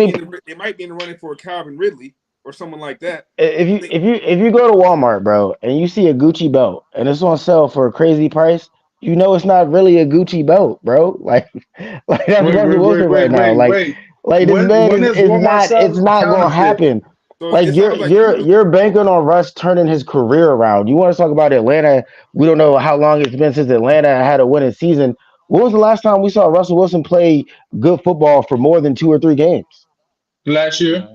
be in the running for Calvin Ridley or someone like that. If you go to Walmart, bro, and you see a Gucci belt and it's on sale for a crazy price, you know it's not really a Gucci belt, bro. Like that's Russell Wilson right now. Like this man it's not gonna happen. So like you're banking on Russ turning his career around. You want to talk about Atlanta? We don't know how long it's been since Atlanta had a winning season. When was the last time we saw Russell Wilson play good football for more than 2 or 3 games? Last year.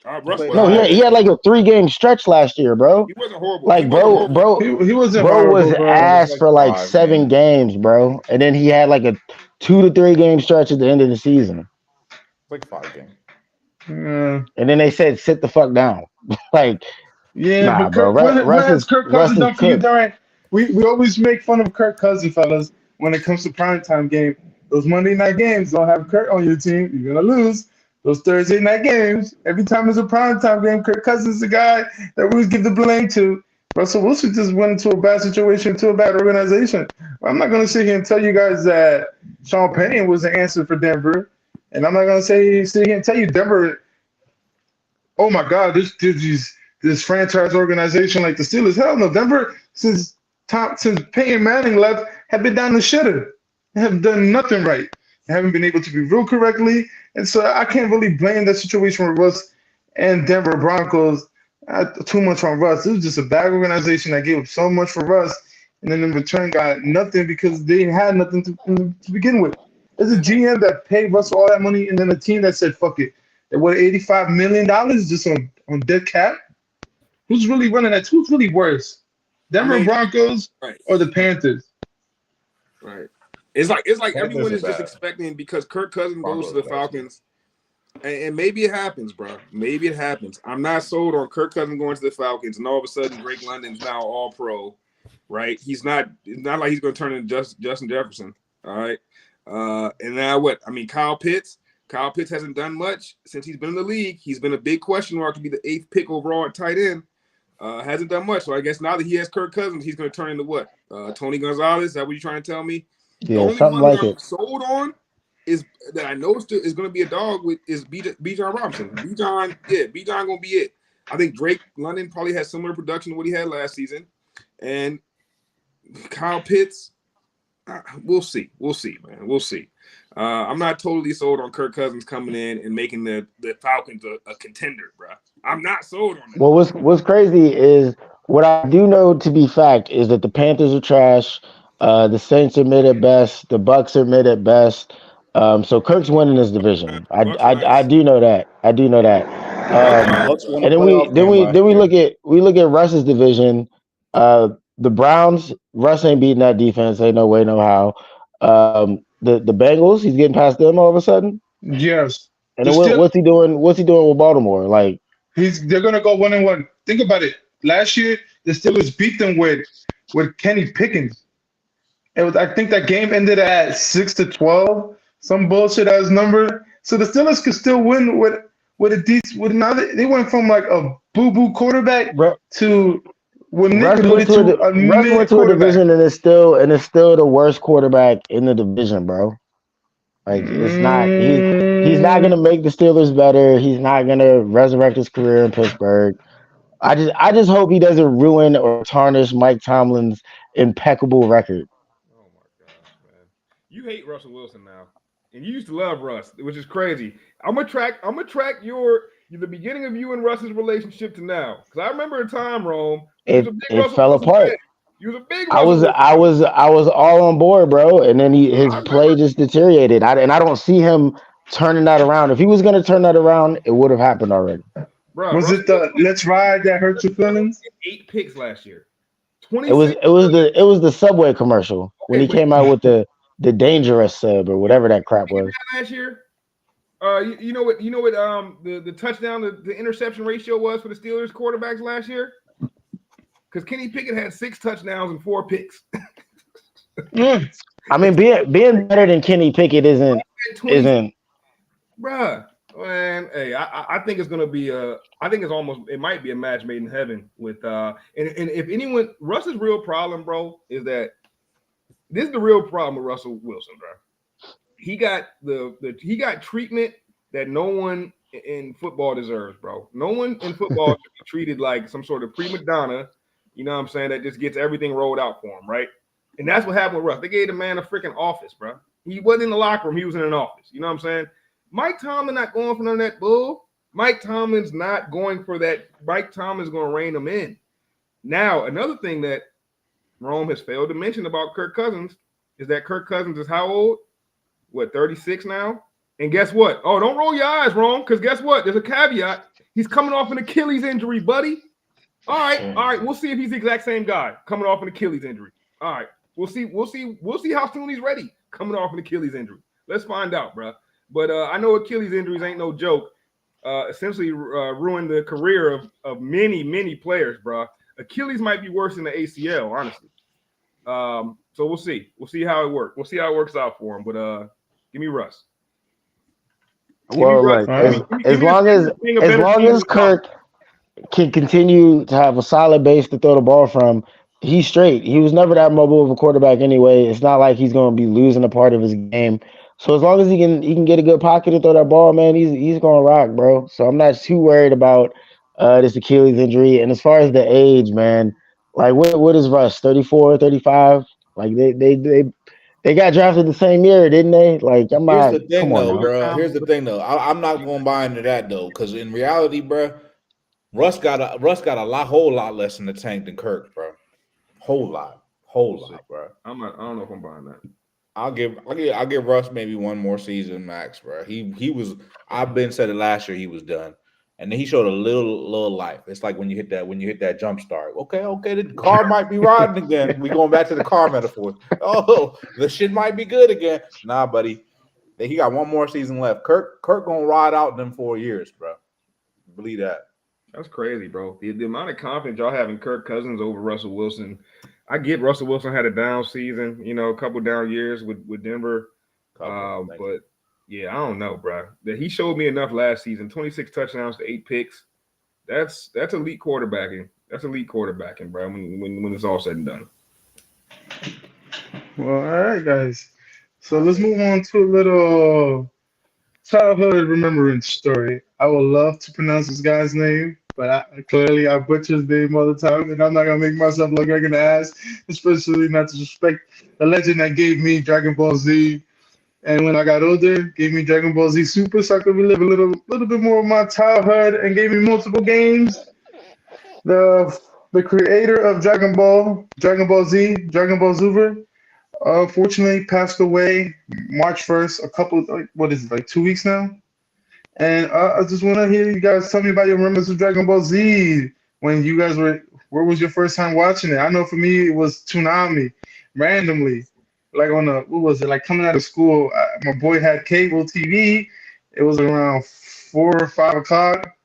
He had like a 3-game stretch last year, bro. He wasn't horrible. Like, he wasn't bro horrible, was ass for like 7 games, bro. And then he had like a 2 to 3 game stretch at the end of the season. Like 5 games. And then they said, sit the fuck down. Like, but Kirk Cousins, don't forget that. We always make fun of Kirk Cousins, fellas, when it comes to primetime game. Those Monday night games don't have Kirk on your team, you're going to lose. Those Thursday night games, every time there's a primetime game, Kirk Cousins is the guy that we always give the blame to. Russell Wilson just went into a bad situation, to a bad organization. I'm not going to sit here and tell you guys that Sean Payton was the answer for Denver. And I'm not going to sit here and tell you Denver, oh my God, this franchise organization like the Steelers. Hell no, Denver, since Peyton Manning left, have been down the shitter. They haven't done nothing right. They haven't been able to be ruled correctly. And so I can't really blame that situation with Russ and Denver Broncos too much on Russ. It was just a bad organization that gave up so much for Russ, and then in return got nothing because they had nothing to begin with. There's a GM that paid Russ all that money, and then a team that said, fuck it. They won $85 million just on dead cap. Who's really running that? Who's really worse? Denver Broncos or the Panthers? Right. It's like everyone is just expecting, because Kirk Cousins goes to the Falcons, and maybe it happens, bro. Maybe it happens. I'm not sold on Kirk Cousins going to the Falcons, and all of a sudden Drake London's now all pro, right? It's not like he's going to turn into Justin Jefferson, all right? And now what? I mean, Kyle Pitts. Kyle Pitts hasn't done much since he's been in the league. He's been a big question mark to be the 8th pick overall at tight end. Hasn't done much. So I guess now that he has Kirk Cousins, he's going to turn into what? Tony Gonzalez? Is that what you're trying to tell me? The Yeah, only something one like that it. I'm sold on is that I know is going to be a dog with is Bijan Robinson. Bijan going to be it. I think Drake London probably has similar production to what he had last season. And Kyle Pitts, we'll see. We'll see, man. We'll see. I'm not totally sold on Kirk Cousins coming in and making the Falcons a contender, bro. I'm not sold on it. Well, what's crazy is what I do know to be fact is that the Panthers are trash. The Saints are mid at best. The Bucks are mid at best. So Kirk's winning his division. Bucks are I nice. do know that. I do know that. Bucks are Bucks won a And then playoff game last we year. look at Russ's division. The Browns, Russ ain't beating that defense. Ain't no way, no how. The Bengals, he's getting past them all of a sudden. Yes. And The then still what's he doing? What's he doing with Baltimore? Like, they're gonna go 1-1. Think about it. Last year the Steelers beat them with Kenny Pickens. It was, I think that game ended at 6-12, some bullshit ass number. So the Steelers could still win with a decent. With now they went from like a boo boo quarterback Ru- to Russ went manipulated to to a Russ mid went to a quarterback. division and it's still the worst quarterback in the division, bro. Like it's not he's not gonna Mm, make the Steelers better. He's not gonna resurrect his career in Pittsburgh. I just hope he doesn't ruin or tarnish Mike Tomlin's impeccable record. Oh my gosh, man! You hate Russell Wilson now, and you used to love Russ, which is crazy. I'm gonna track your the beginning of you and Russ's relationship to now, because I remember a time, Rome, you was a big It Russell fell Wilson fan. apart. You was a big Russell Wilson I was all on board, bro, and then his fan. I play remember. just deteriorated. I don't see him turning that around. If he was gonna turn that around, it would have happened already. Bro, was Russell it Wilson the let's ride that hurt your feelings? had 8 picks last year. 26. It was the Subway commercial when Okay, he but came out with the dangerous sub or you know whatever that what crap Pickett was. had last year? You know what the touchdown the interception ratio was for the Steelers quarterbacks last year? Because Kenny Pickett had 6 touchdowns and 4 picks. Mm. I mean, being better than Kenny Pickett 20, isn't. bruh. Man, hey, I think it's gonna be I think it might be a match made in heaven with and if anyone Russ's real problem, bro, is that this is the real problem with Russell Wilson, bro. He got he got treatment that no one in football deserves, bro. No one in football should be treated like some sort of prima donna, you know what I'm saying, that just gets everything rolled out for him, right? And that's what happened with Russ. They gave the man a freaking office, bro. He wasn't in the locker room, he was in an office. You know what I'm saying? Mike Tomlin not going for none of that bull. Mike Tomlin's not going for that. Mike Tomlin's going to rein them in. Now, another thing that Rome has failed to mention about Kirk Cousins is that Kirk Cousins is how old? What, 36 now? And guess what? Oh, don't roll your eyes, Rome, because guess what? There's a caveat. He's coming off an Achilles injury, buddy. All right. We'll see if he's the exact same guy coming off an Achilles injury. All right. We'll see how soon he's ready coming off an Achilles injury. Let's find out, bro. But I know Achilles injuries ain't no joke. Essentially ruined the career of many players, bro. Achilles might be worse than the ACL, honestly. So we'll see. We'll see how it works. We'll see how it works out for him. But give me Russ. Well, look, as long as Kirk can continue to have a solid base to throw the ball from, he's straight. He was never that mobile of a quarterback anyway. It's not like he's going to be losing a part of his game. So as long as he can get a good pocket to throw that ball, man, he's going to rock, bro. So I'm not too worried about this Achilles injury. And as far as the age, man, like what is Russ? 34, 35? Like they got drafted the same year, didn't they? Like I'm Here's not. the Come thing, on though, now. bro. Here's the thing, though. I'm not going to buy into that, though, because in reality, bro, Russ got a whole lot less in the tank than Kirk, bro. Whole lot, bro. I don't know if I'm buying that. I'll give Russ maybe one more season max, bro. He was. I've been said it last year. He was done, and then he showed a little life. It's like when you hit that jump start. Okay, the car might be riding again. We going back to the car metaphor. Oh, the shit might be good again. Nah, buddy. He got one more season left. Kirk gonna ride out them 4 years, bro. Believe that. That's crazy, bro. The amount of confidence y'all have in Kirk Cousins over Russell Wilson. I get Russell Wilson had a down season, a couple down years with Denver. Couple. Thank you. But yeah, I don't know, bro. That he showed me enough last season. 26 touchdowns to 8 picks. That's elite quarterbacking. That's elite quarterbacking, bro. When it's all said and done. Well, all right, guys. So let's move on to a little childhood remembrance story. I would love to pronounce this guy's name, but clearly I butcher his name all the time, and I'm not gonna make myself look like an ass, especially not to respect the legend that gave me Dragon Ball Z. And when I got older, gave me Dragon Ball Z Super, so I could relive a little bit more of my childhood, and gave me multiple games. The creator of Dragon Ball Z, Dragon Ball Super, unfortunately passed away March 1st. A couple, like, what is it, like 2 weeks now? And I just want to hear you guys tell me about your remembrance of Dragon Ball Z when you guys were. Where was your first time watching it? I know for me it was Toonami, randomly, like on a what was it, like coming out of school. My boy had cable TV. It was around 4 or 5 o'clock.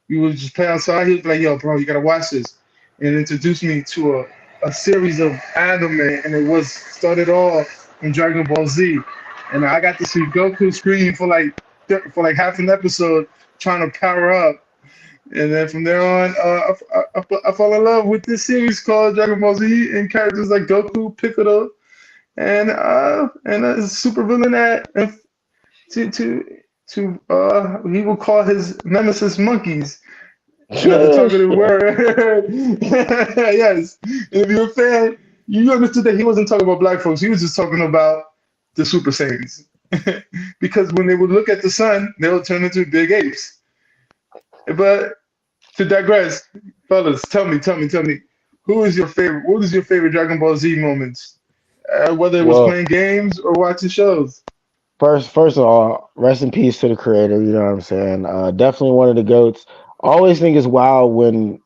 We would just play outside. He was like, "Yo, bro, you gotta watch this," and introduced me to a series of anime, and it was started off in Dragon Ball Z, and I got to see Goku scream for like half an episode trying to power up, and then from there on, I fell in love with this series called Dragon Ball Z and characters like Goku, Piccolo, and a super villain that to to he will call his nemesis monkeys in a Oh talkative shit. word. Yes. And if you're a fan, you understood that he wasn't talking about black folks. He was just talking about the Super Saiyans. Because when they would look at the sun, they would turn into big apes. But to digress, fellas, tell me, who is your favorite? What is your favorite Dragon Ball Z moments? Whether it was Well, playing games or watching shows. first of all, rest in peace to the creator. You know what I'm saying? Definitely one of the goats. Always think it's wild when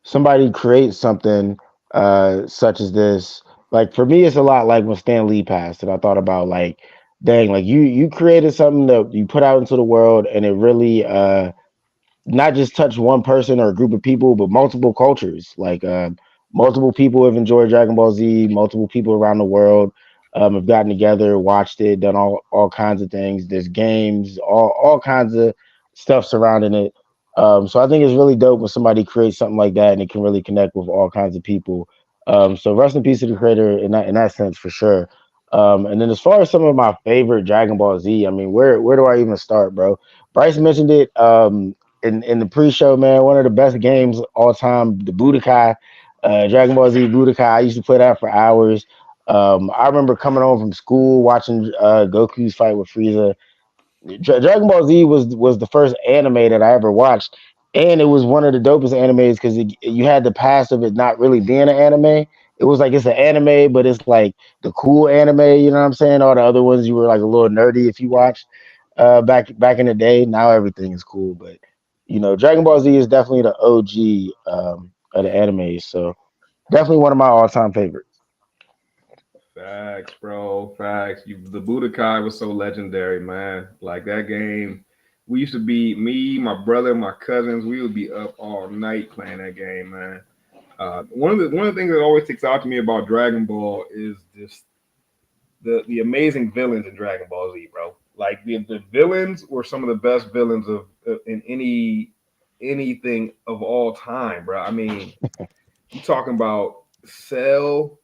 somebody creates something such as this. Like for me, it's a lot like when Stan Lee passed, and I thought about like, dang, like you created something that you put out into the world, and it really not just touch one person or a group of people, but multiple cultures. Like multiple people have enjoyed Dragon Ball Z. Multiple people around the world have gotten together, watched it, done all kinds of things. There's games, all kinds of stuff surrounding it. So I think it's really dope when somebody creates something like that and it can really connect with all kinds of people. So rest in peace to the creator in that sense for sure. And then as far as some of my favorite Dragon Ball Z, I mean, where do I even start, bro? Bryce mentioned it. In the pre-show, man, one of the best games all time, the Budokai, Dragon Ball Z Budokai. I used to play that for hours. I remember coming home from school watching Goku's fight with Frieza. Dragon Ball Z was the first anime that I ever watched, and it was one of the dopest animes because you had the past of it not really being an anime. It was like it's an anime, but it's like the cool anime. You know what I'm saying? All the other ones you were like a little nerdy if you watched back in the day. Now everything is cool, but Dragon Ball Z is definitely the OG of the anime. So definitely one of my all time favorites. Facts, bro. Facts. The Budokai was so legendary, man. Like that game, we used to be me, my brother, my cousins. We would be up all night playing that game, man. One of the things that always sticks out to me about Dragon Ball is just the amazing villains in Dragon Ball Z, bro. Like the villains were some of the best villains of in anything of all time, bro. I mean, you talking about Cell,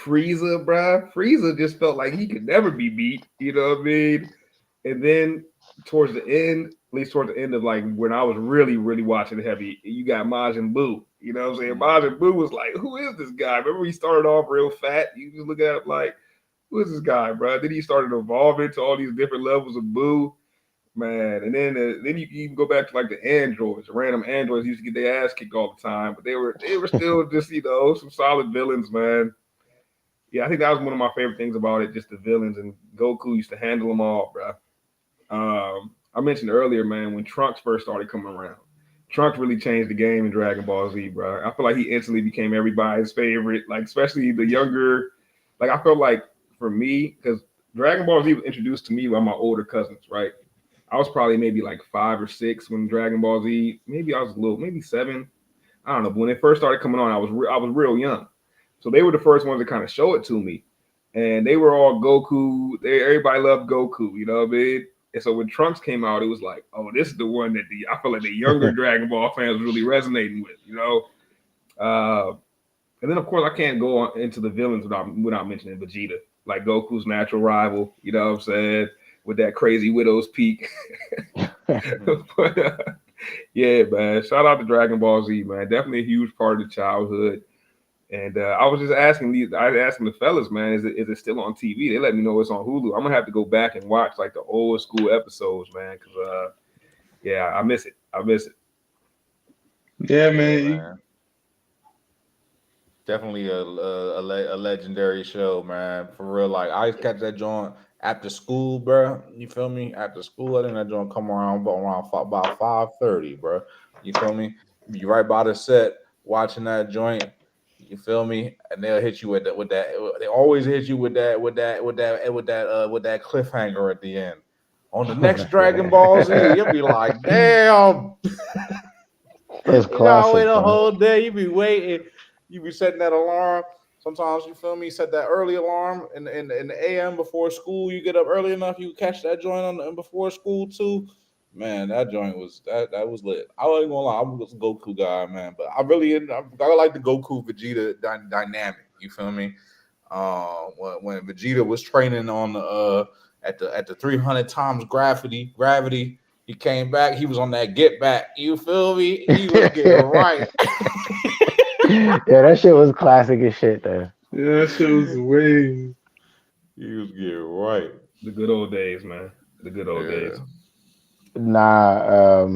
Frieza, bruh. Frieza just felt like he could never be beat. You know what I mean? And then towards the end, at least towards the end of like when I was really, really watching heavy, you got Majin Buu. You know what I'm saying? Majin Buu was like, who is this guy? Remember he started off real fat? You just look at him like, who is this guy, bro? Then he started evolving to all these different levels of Buu. Man, and then you can even go back to like the androids, random androids used to get their ass kicked all the time, but they were still just some solid villains, man. Yeah, I think that was one of my favorite things about it, just the villains, and Goku used to handle them all, bro. I mentioned earlier, man, when Trunks first started coming around, Trunks really changed the game in Dragon Ball Z, bro. I feel like he instantly became everybody's favorite, like especially the younger. Like I felt like for me, because Dragon Ball Z was introduced to me by my older cousins, right? I was probably maybe like 5 or 6 when Dragon Ball Z. Maybe I was a little, maybe 7. I don't know. But when it first started coming on, I was real young. So they were the first ones to kind of show it to me. and they were all Goku. Everybody loved Goku. You know what I mean? And so when Trunks came out, it was like, oh, this is the one that I feel like the younger Dragon Ball fans really resonating with. You know. And then of course I can't go into the villains without mentioning Vegeta, like Goku's natural rival. You know what I'm saying? With that crazy Widow's Peak. But yeah, man. Shout out to Dragon Ball Z, man. Definitely a huge part of the childhood. And I was just asking the fellas, man, is it still on TV? They let me know it's on Hulu. I'm gonna have to go back and watch like the old school episodes, man, because yeah, I miss it. Yeah, man. Definitely a legendary show, man. For real, like I used to catch that joint after school, bro. You feel me? After school, I think that joint come around about 5:30, bro. You feel me? You right by the set watching that joint. You feel me? And they'll hit you with that. They always hit you with that cliffhanger at the end. On the next Dragon Ball Z, you'll be like, damn. That's You gotta wait classic, a bro. whole day. You be waiting. You be setting that alarm. Sometimes you feel me. Set that early alarm in the AM before school. You get up early enough, you catch that joint on before school too. Man, that joint was that was lit. I wasn't gonna lie, I'm a Goku guy, man, but I like the Goku Vegeta dynamic. You feel me? When Vegeta was training on the at the 300 times gravity. He came back. He was on that get back. You feel me? He was getting right. Yeah, that shit was classic as shit, though. Yeah, that shit was way. He was getting right. The good old days, man. The good old days. Nah,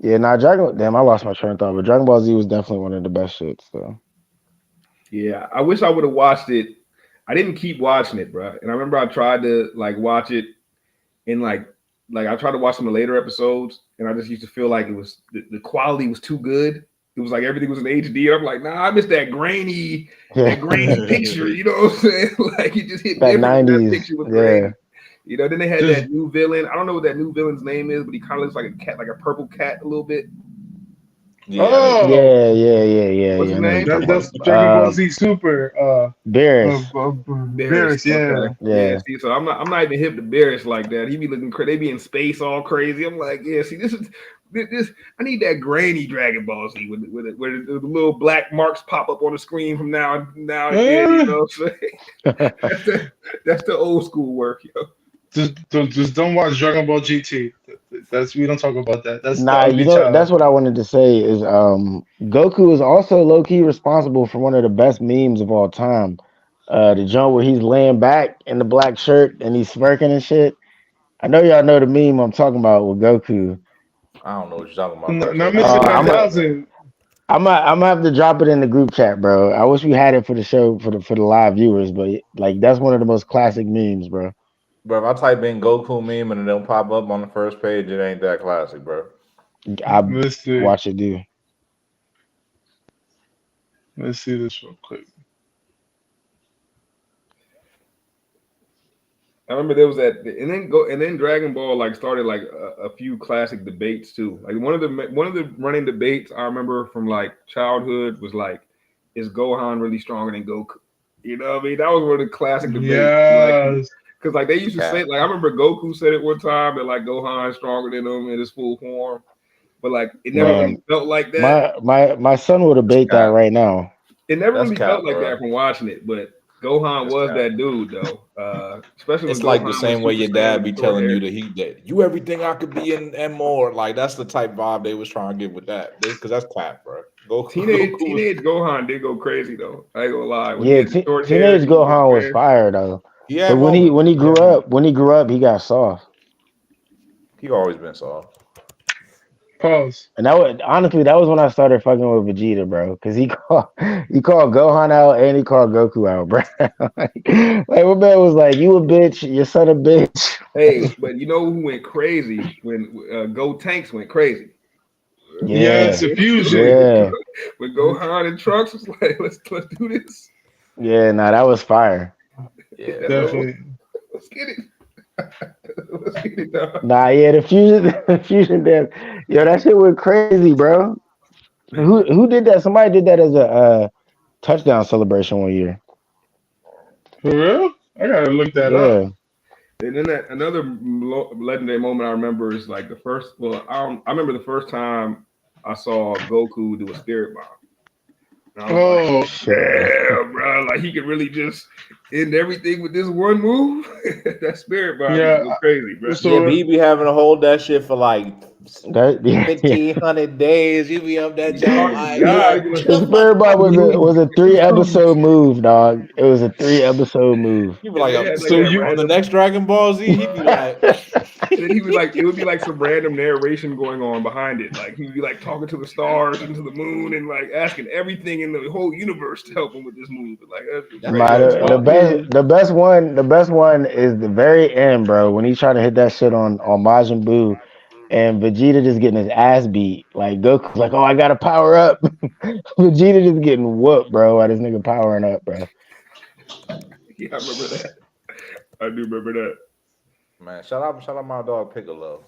Damn, I lost my train of thought, but Dragon Ball Z was definitely one of the best shits. So Yeah, I wish I would have watched it. I didn't keep watching it, bro. And I remember I tried to like watch it in like I tried to watch some of the later episodes, and I just used to feel like it was the quality was too good. It was like everything was in HD. I'm like, nah, I missed that grainy picture. You know what I'm saying? Like it just hit that different. 90s, that picture was yeah. grainy. You know, then they had that new villain. I don't know what that new villain's name is, but he kind of looks like a cat, like a purple cat a little bit. Yeah, yeah. What's his name? That's Dragon Ball Z Super. Beerus. Beerus, yeah. Yeah. See, so I'm not even hip to Beerus like that. He be looking crazy. They be in space all crazy. I'm like, yeah. See, this. I need that grainy Dragon Ball Z where the little black marks pop up on the screen from now and then. You know what I'm saying? That's the old school work, yo. Just don't watch Dragon Ball GT. We don't talk about that. That's nah. That's what I wanted to say is Goku is also low key responsible for one of the best memes of all time. The joint where he's laying back in the black shirt and he's smirking and shit. I know y'all know the meme I'm talking about with Goku. I don't know what you're talking about. Not Mr. 9000. I'm gonna have to drop it in the group chat, bro. I wish we had it for the show for the live viewers, but like that's one of the most classic memes, bro. Bro, if I type in Goku meme and it don't pop up on the first page, it ain't that classic, bro. Watch it do. Let's see this real quick. I remember there was that, and then Dragon Ball like started like a few classic debates too. Like one of the running debates I remember from like childhood was like, is Gohan really stronger than Goku? You know what I mean? That was one of the classic debates. Yes. Because like they used to say, like I remember Goku said it one time that like Gohan is stronger than him in his full form, but like it never really felt like that. My son will debate that right now. It never really felt like that from watching it, but Gohan was that dude though. Especially it's like the same way your dad be telling you that you everything I could be and more. Like that's the type vibe they was trying to get with that. Because that's crap, bro. Teenage Gohan did go crazy though. I ain't gonna lie. Teenage Gohan was fire though. Yeah, but when he grew up, he got soft. He always been soft. Pause. And that was when I started fucking with Vegeta, bro. Because he called Gohan out and he called Goku out, bro. like my man was like, "You a bitch, your son a bitch." Hey, but you know who went crazy when Go Tanks went crazy? Yeah, it's a fusion. Yeah. When Gohan and Trunks was like, let's do this. Yeah, that was fire. Yeah, definitely. Let's get it. Let's get it, dog. The fusion dance. Yo, that shit went crazy, bro. Who did that? Somebody did that as a touchdown celebration one year. For real? I gotta look that up. Yeah. And then another legendary moment I remember is like the first. Well, I remember the first time I saw Goku do a spirit bomb. And I was like, Oh, Shit. damn, bro! Like he could really just end everything with this one move. That spirit bomb used to yeah. go crazy, bro. Yeah, So but he be having to hold that shit for like That, yeah. 1,500 days. You be up that jump Oh like, God, yo, he was The chill my Spirit Bomb was a 3 episode move, dog. It was a 3 episode move. He be and like, then he had like so that you on the random. next Dragon Ball Z, he'd be like, And then he would like it would be like some random narration going on behind it. Like he'd be like talking to the stars and to the moon and like asking everything in the whole universe to help him with this move. Like that's that's crazy. My real the talk. best one is the very end, bro. When he's trying to hit that shit on Majin Buu, and Vegeta just getting his ass beat. Like Goku's like, oh, I gotta power up. Vegeta just getting whooped, bro. While this nigga powering up, bro. Yeah, I remember that. I do remember that. Man, shout out my dog Piccolo.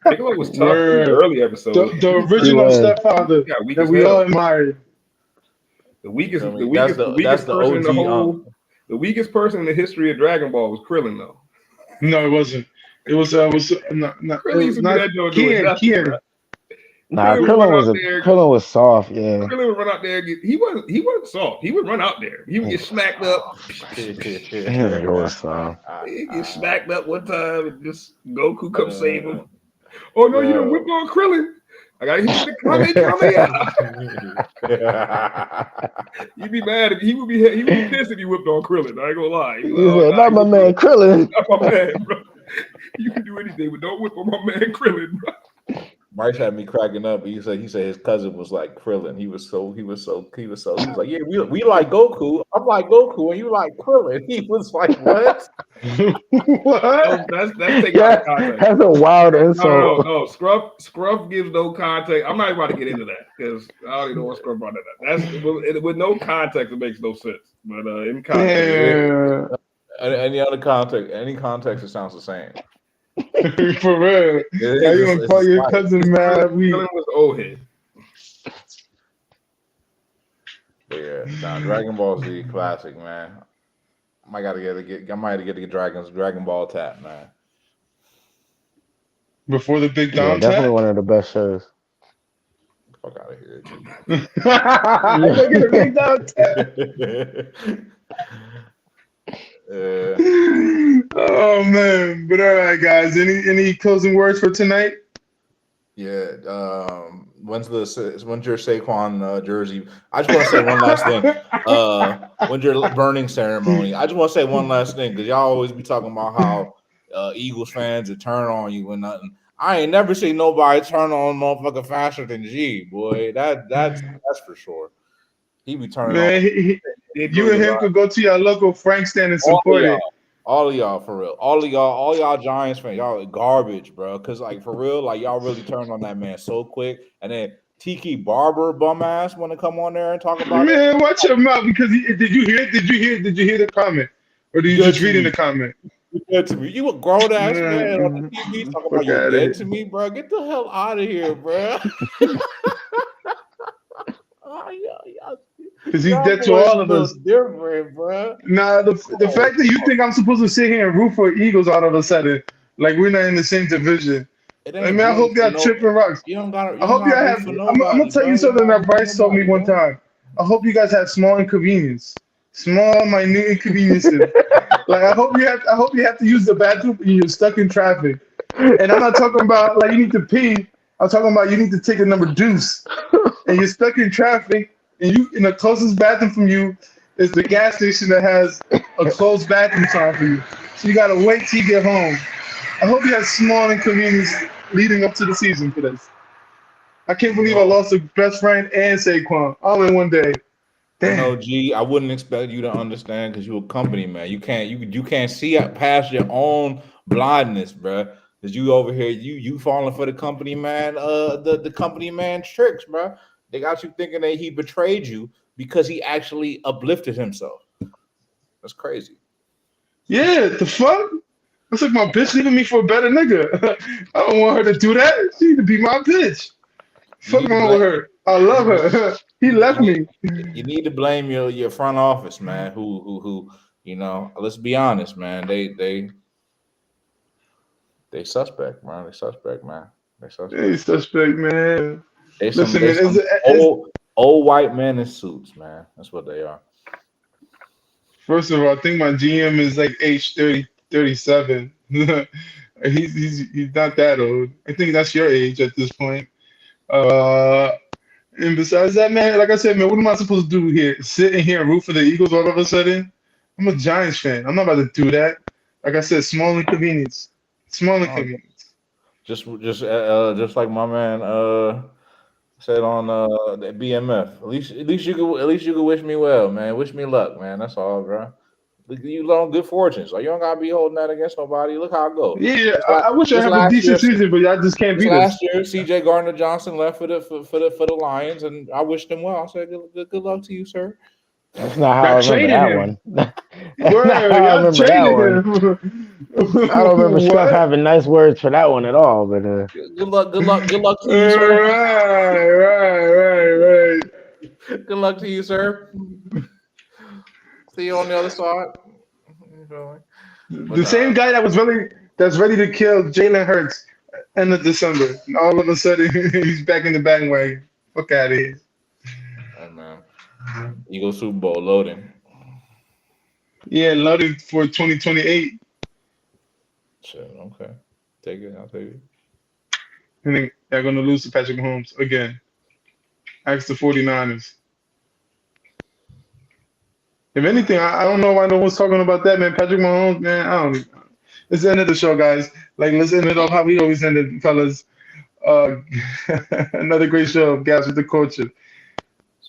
Piccolo was tough in the Word. early episodes. the He original was. stepfather Yeah, weak that as we hell. all admired. The weakest, I mean, the weakest, the weakest the person in the OG whole, the weakest person in the history of Dragon Ball was Krillin, though. No, it wasn't. It was not it Krillin used was to be not that joint doing nothing, bro. Nah, Krillin would run out there. Krillin was soft, yeah. Krillin would run out there. He wasn't soft. He would run out there. He would get smacked up. It was soft. He get smacked up one time and just Goku come save him. Oh no, you done whipped on Krillin. I gotta hit you the Kame. You'd be mad if he would be pissed if you whipped on Krillin. I ain't gonna lie. He said, not my man Krillin. Not my man, bro. You can do anything, but don't whip on my man Krillin, bro. Bryce had me cracking up. He said his cousin was like Krillin. He was like, yeah, we like Goku. I'm like Goku, and you like Krillin. He was like, what? What? That's taking out of context. That's a wild insult. No. Scruff gives no context. I'm not even about to get into that because I don't even know what Scruff brought that. That's with no context. It makes no sense. But in context, Any other context, it sounds the same. For real. How you gonna call your cousin mad? Krillin was old head. Yeah, Dragon Ball Z classic, man. I might have to get Dragon Ball tap, man. Before the big Yeah, Dom definitely tap? one of the best shows. Fuck out of here. Look at the big Dom tap. Oh man, but all right, guys. Any closing words for tonight? Yeah. When's your Saquon jersey? I just want to say one last thing. When's your burning ceremony? I just want to say one last thing because y'all always be talking about how Eagles fans would turn on you and nothing. I ain't never seen nobody turn on a motherfucker faster than G, boy. That's for sure. He be turning on. You and him could go to your local Frank stand and support it. All of y'all, for real. All y'all Giants fans, y'all garbage, bro. Cause like for real, like y'all really turned on that man so quick. And then Tiki Barber bum ass want to come on there and talk about Man, watch your mouth because did you hear the comment? Or did you just read in the comment? You dead to me. You a grown ass man on the TV talking about you dead to me, bro. Get the hell out of here, bro. Because he's dead to all of us. Different, bro. Nah, the fact that you think I'm supposed to sit here and root for Eagles all of a sudden, like we're not in the same division. I mean, I hope y'all tripping rocks. I hope y'all have. I'm gonna tell you something that Bryce told me one time. I hope you guys have small inconvenience, small minute inconveniences. Like I hope you have to use the bathroom and you're stuck in traffic. And I'm not talking about like you need to pee. I'm talking about you need to take a number deuce, and you're stuck in traffic. And you in the closest bathroom from you is the gas station that has a closed bathroom time for you. So you gotta wait till you get home. I hope you have small inconvenience leading up to the season for this. I can't believe I lost a best friend and Saquon all in one day. Damn. No, G, I wouldn't expect you to understand because you're a company man. You can't see past your own blindness, bro. Because you over here, you falling for the company man, the company man tricks, bro. They got you thinking that he betrayed you because he actually uplifted himself. That's crazy. Yeah, the fuck? That's like my bitch leaving me for a better nigga. I don't want her to do that. She need to be my bitch. Fuck wrong with her. I love her. He you left need me. you need to blame your front office, man. Who you know? Let's be honest, man. They suspect, man. They suspect, man. They Hey, suspect. suspect, man. Listen, They man. some It's old white men in suits, man. That's what they are. First of all, I think my GM is like age 30, 37. He's not that old. I think that's your age at this point. Uh, and besides that, man, like I said, man, what am I supposed to do here? Sit in here and root for the Eagles all of a sudden? I'm a Giants fan. I'm not about to do that. Like I said, small inconvenience. Small Oh, inconvenience. just like my man said on the BMF. At least you could wish me well, man. Wish me luck, man. That's all, bro. You long good fortune, so you don't gotta be holding that against nobody. Look how it go. Yeah, Just like I wish I just have a last year, decent season, but y'all just can't beat us. CJ Gardner Johnson left for the Lions, and I wished him well. I said good luck to you, sir. That's not how Y'all I remember traded that him. one. That's not Word, how I y'all remember that traded one. him. I don't remember Scuff What? having nice words for that one at all. But Good luck to you, sir. Right. Good luck to you, sir. See you on the other side. You feel me? But The nah, same guy that's ready to kill Jalen Hurts end of December. And all of a sudden he's back in the bandwagon. Fuck out of here. hey man, Eagle Super Bowl loading. Yeah, loaded for 2028. Shit, okay, take it. I'll take it. And then they're gonna lose to Patrick Mahomes again. Ask the 49ers. If anything, I don't know why no one's talking about that, man. Patrick Mahomes, man, I don't even. It's the end of the show, guys. Like, let's end it off how we always end it, fellas. Uh, another great show of Guys with the Culture.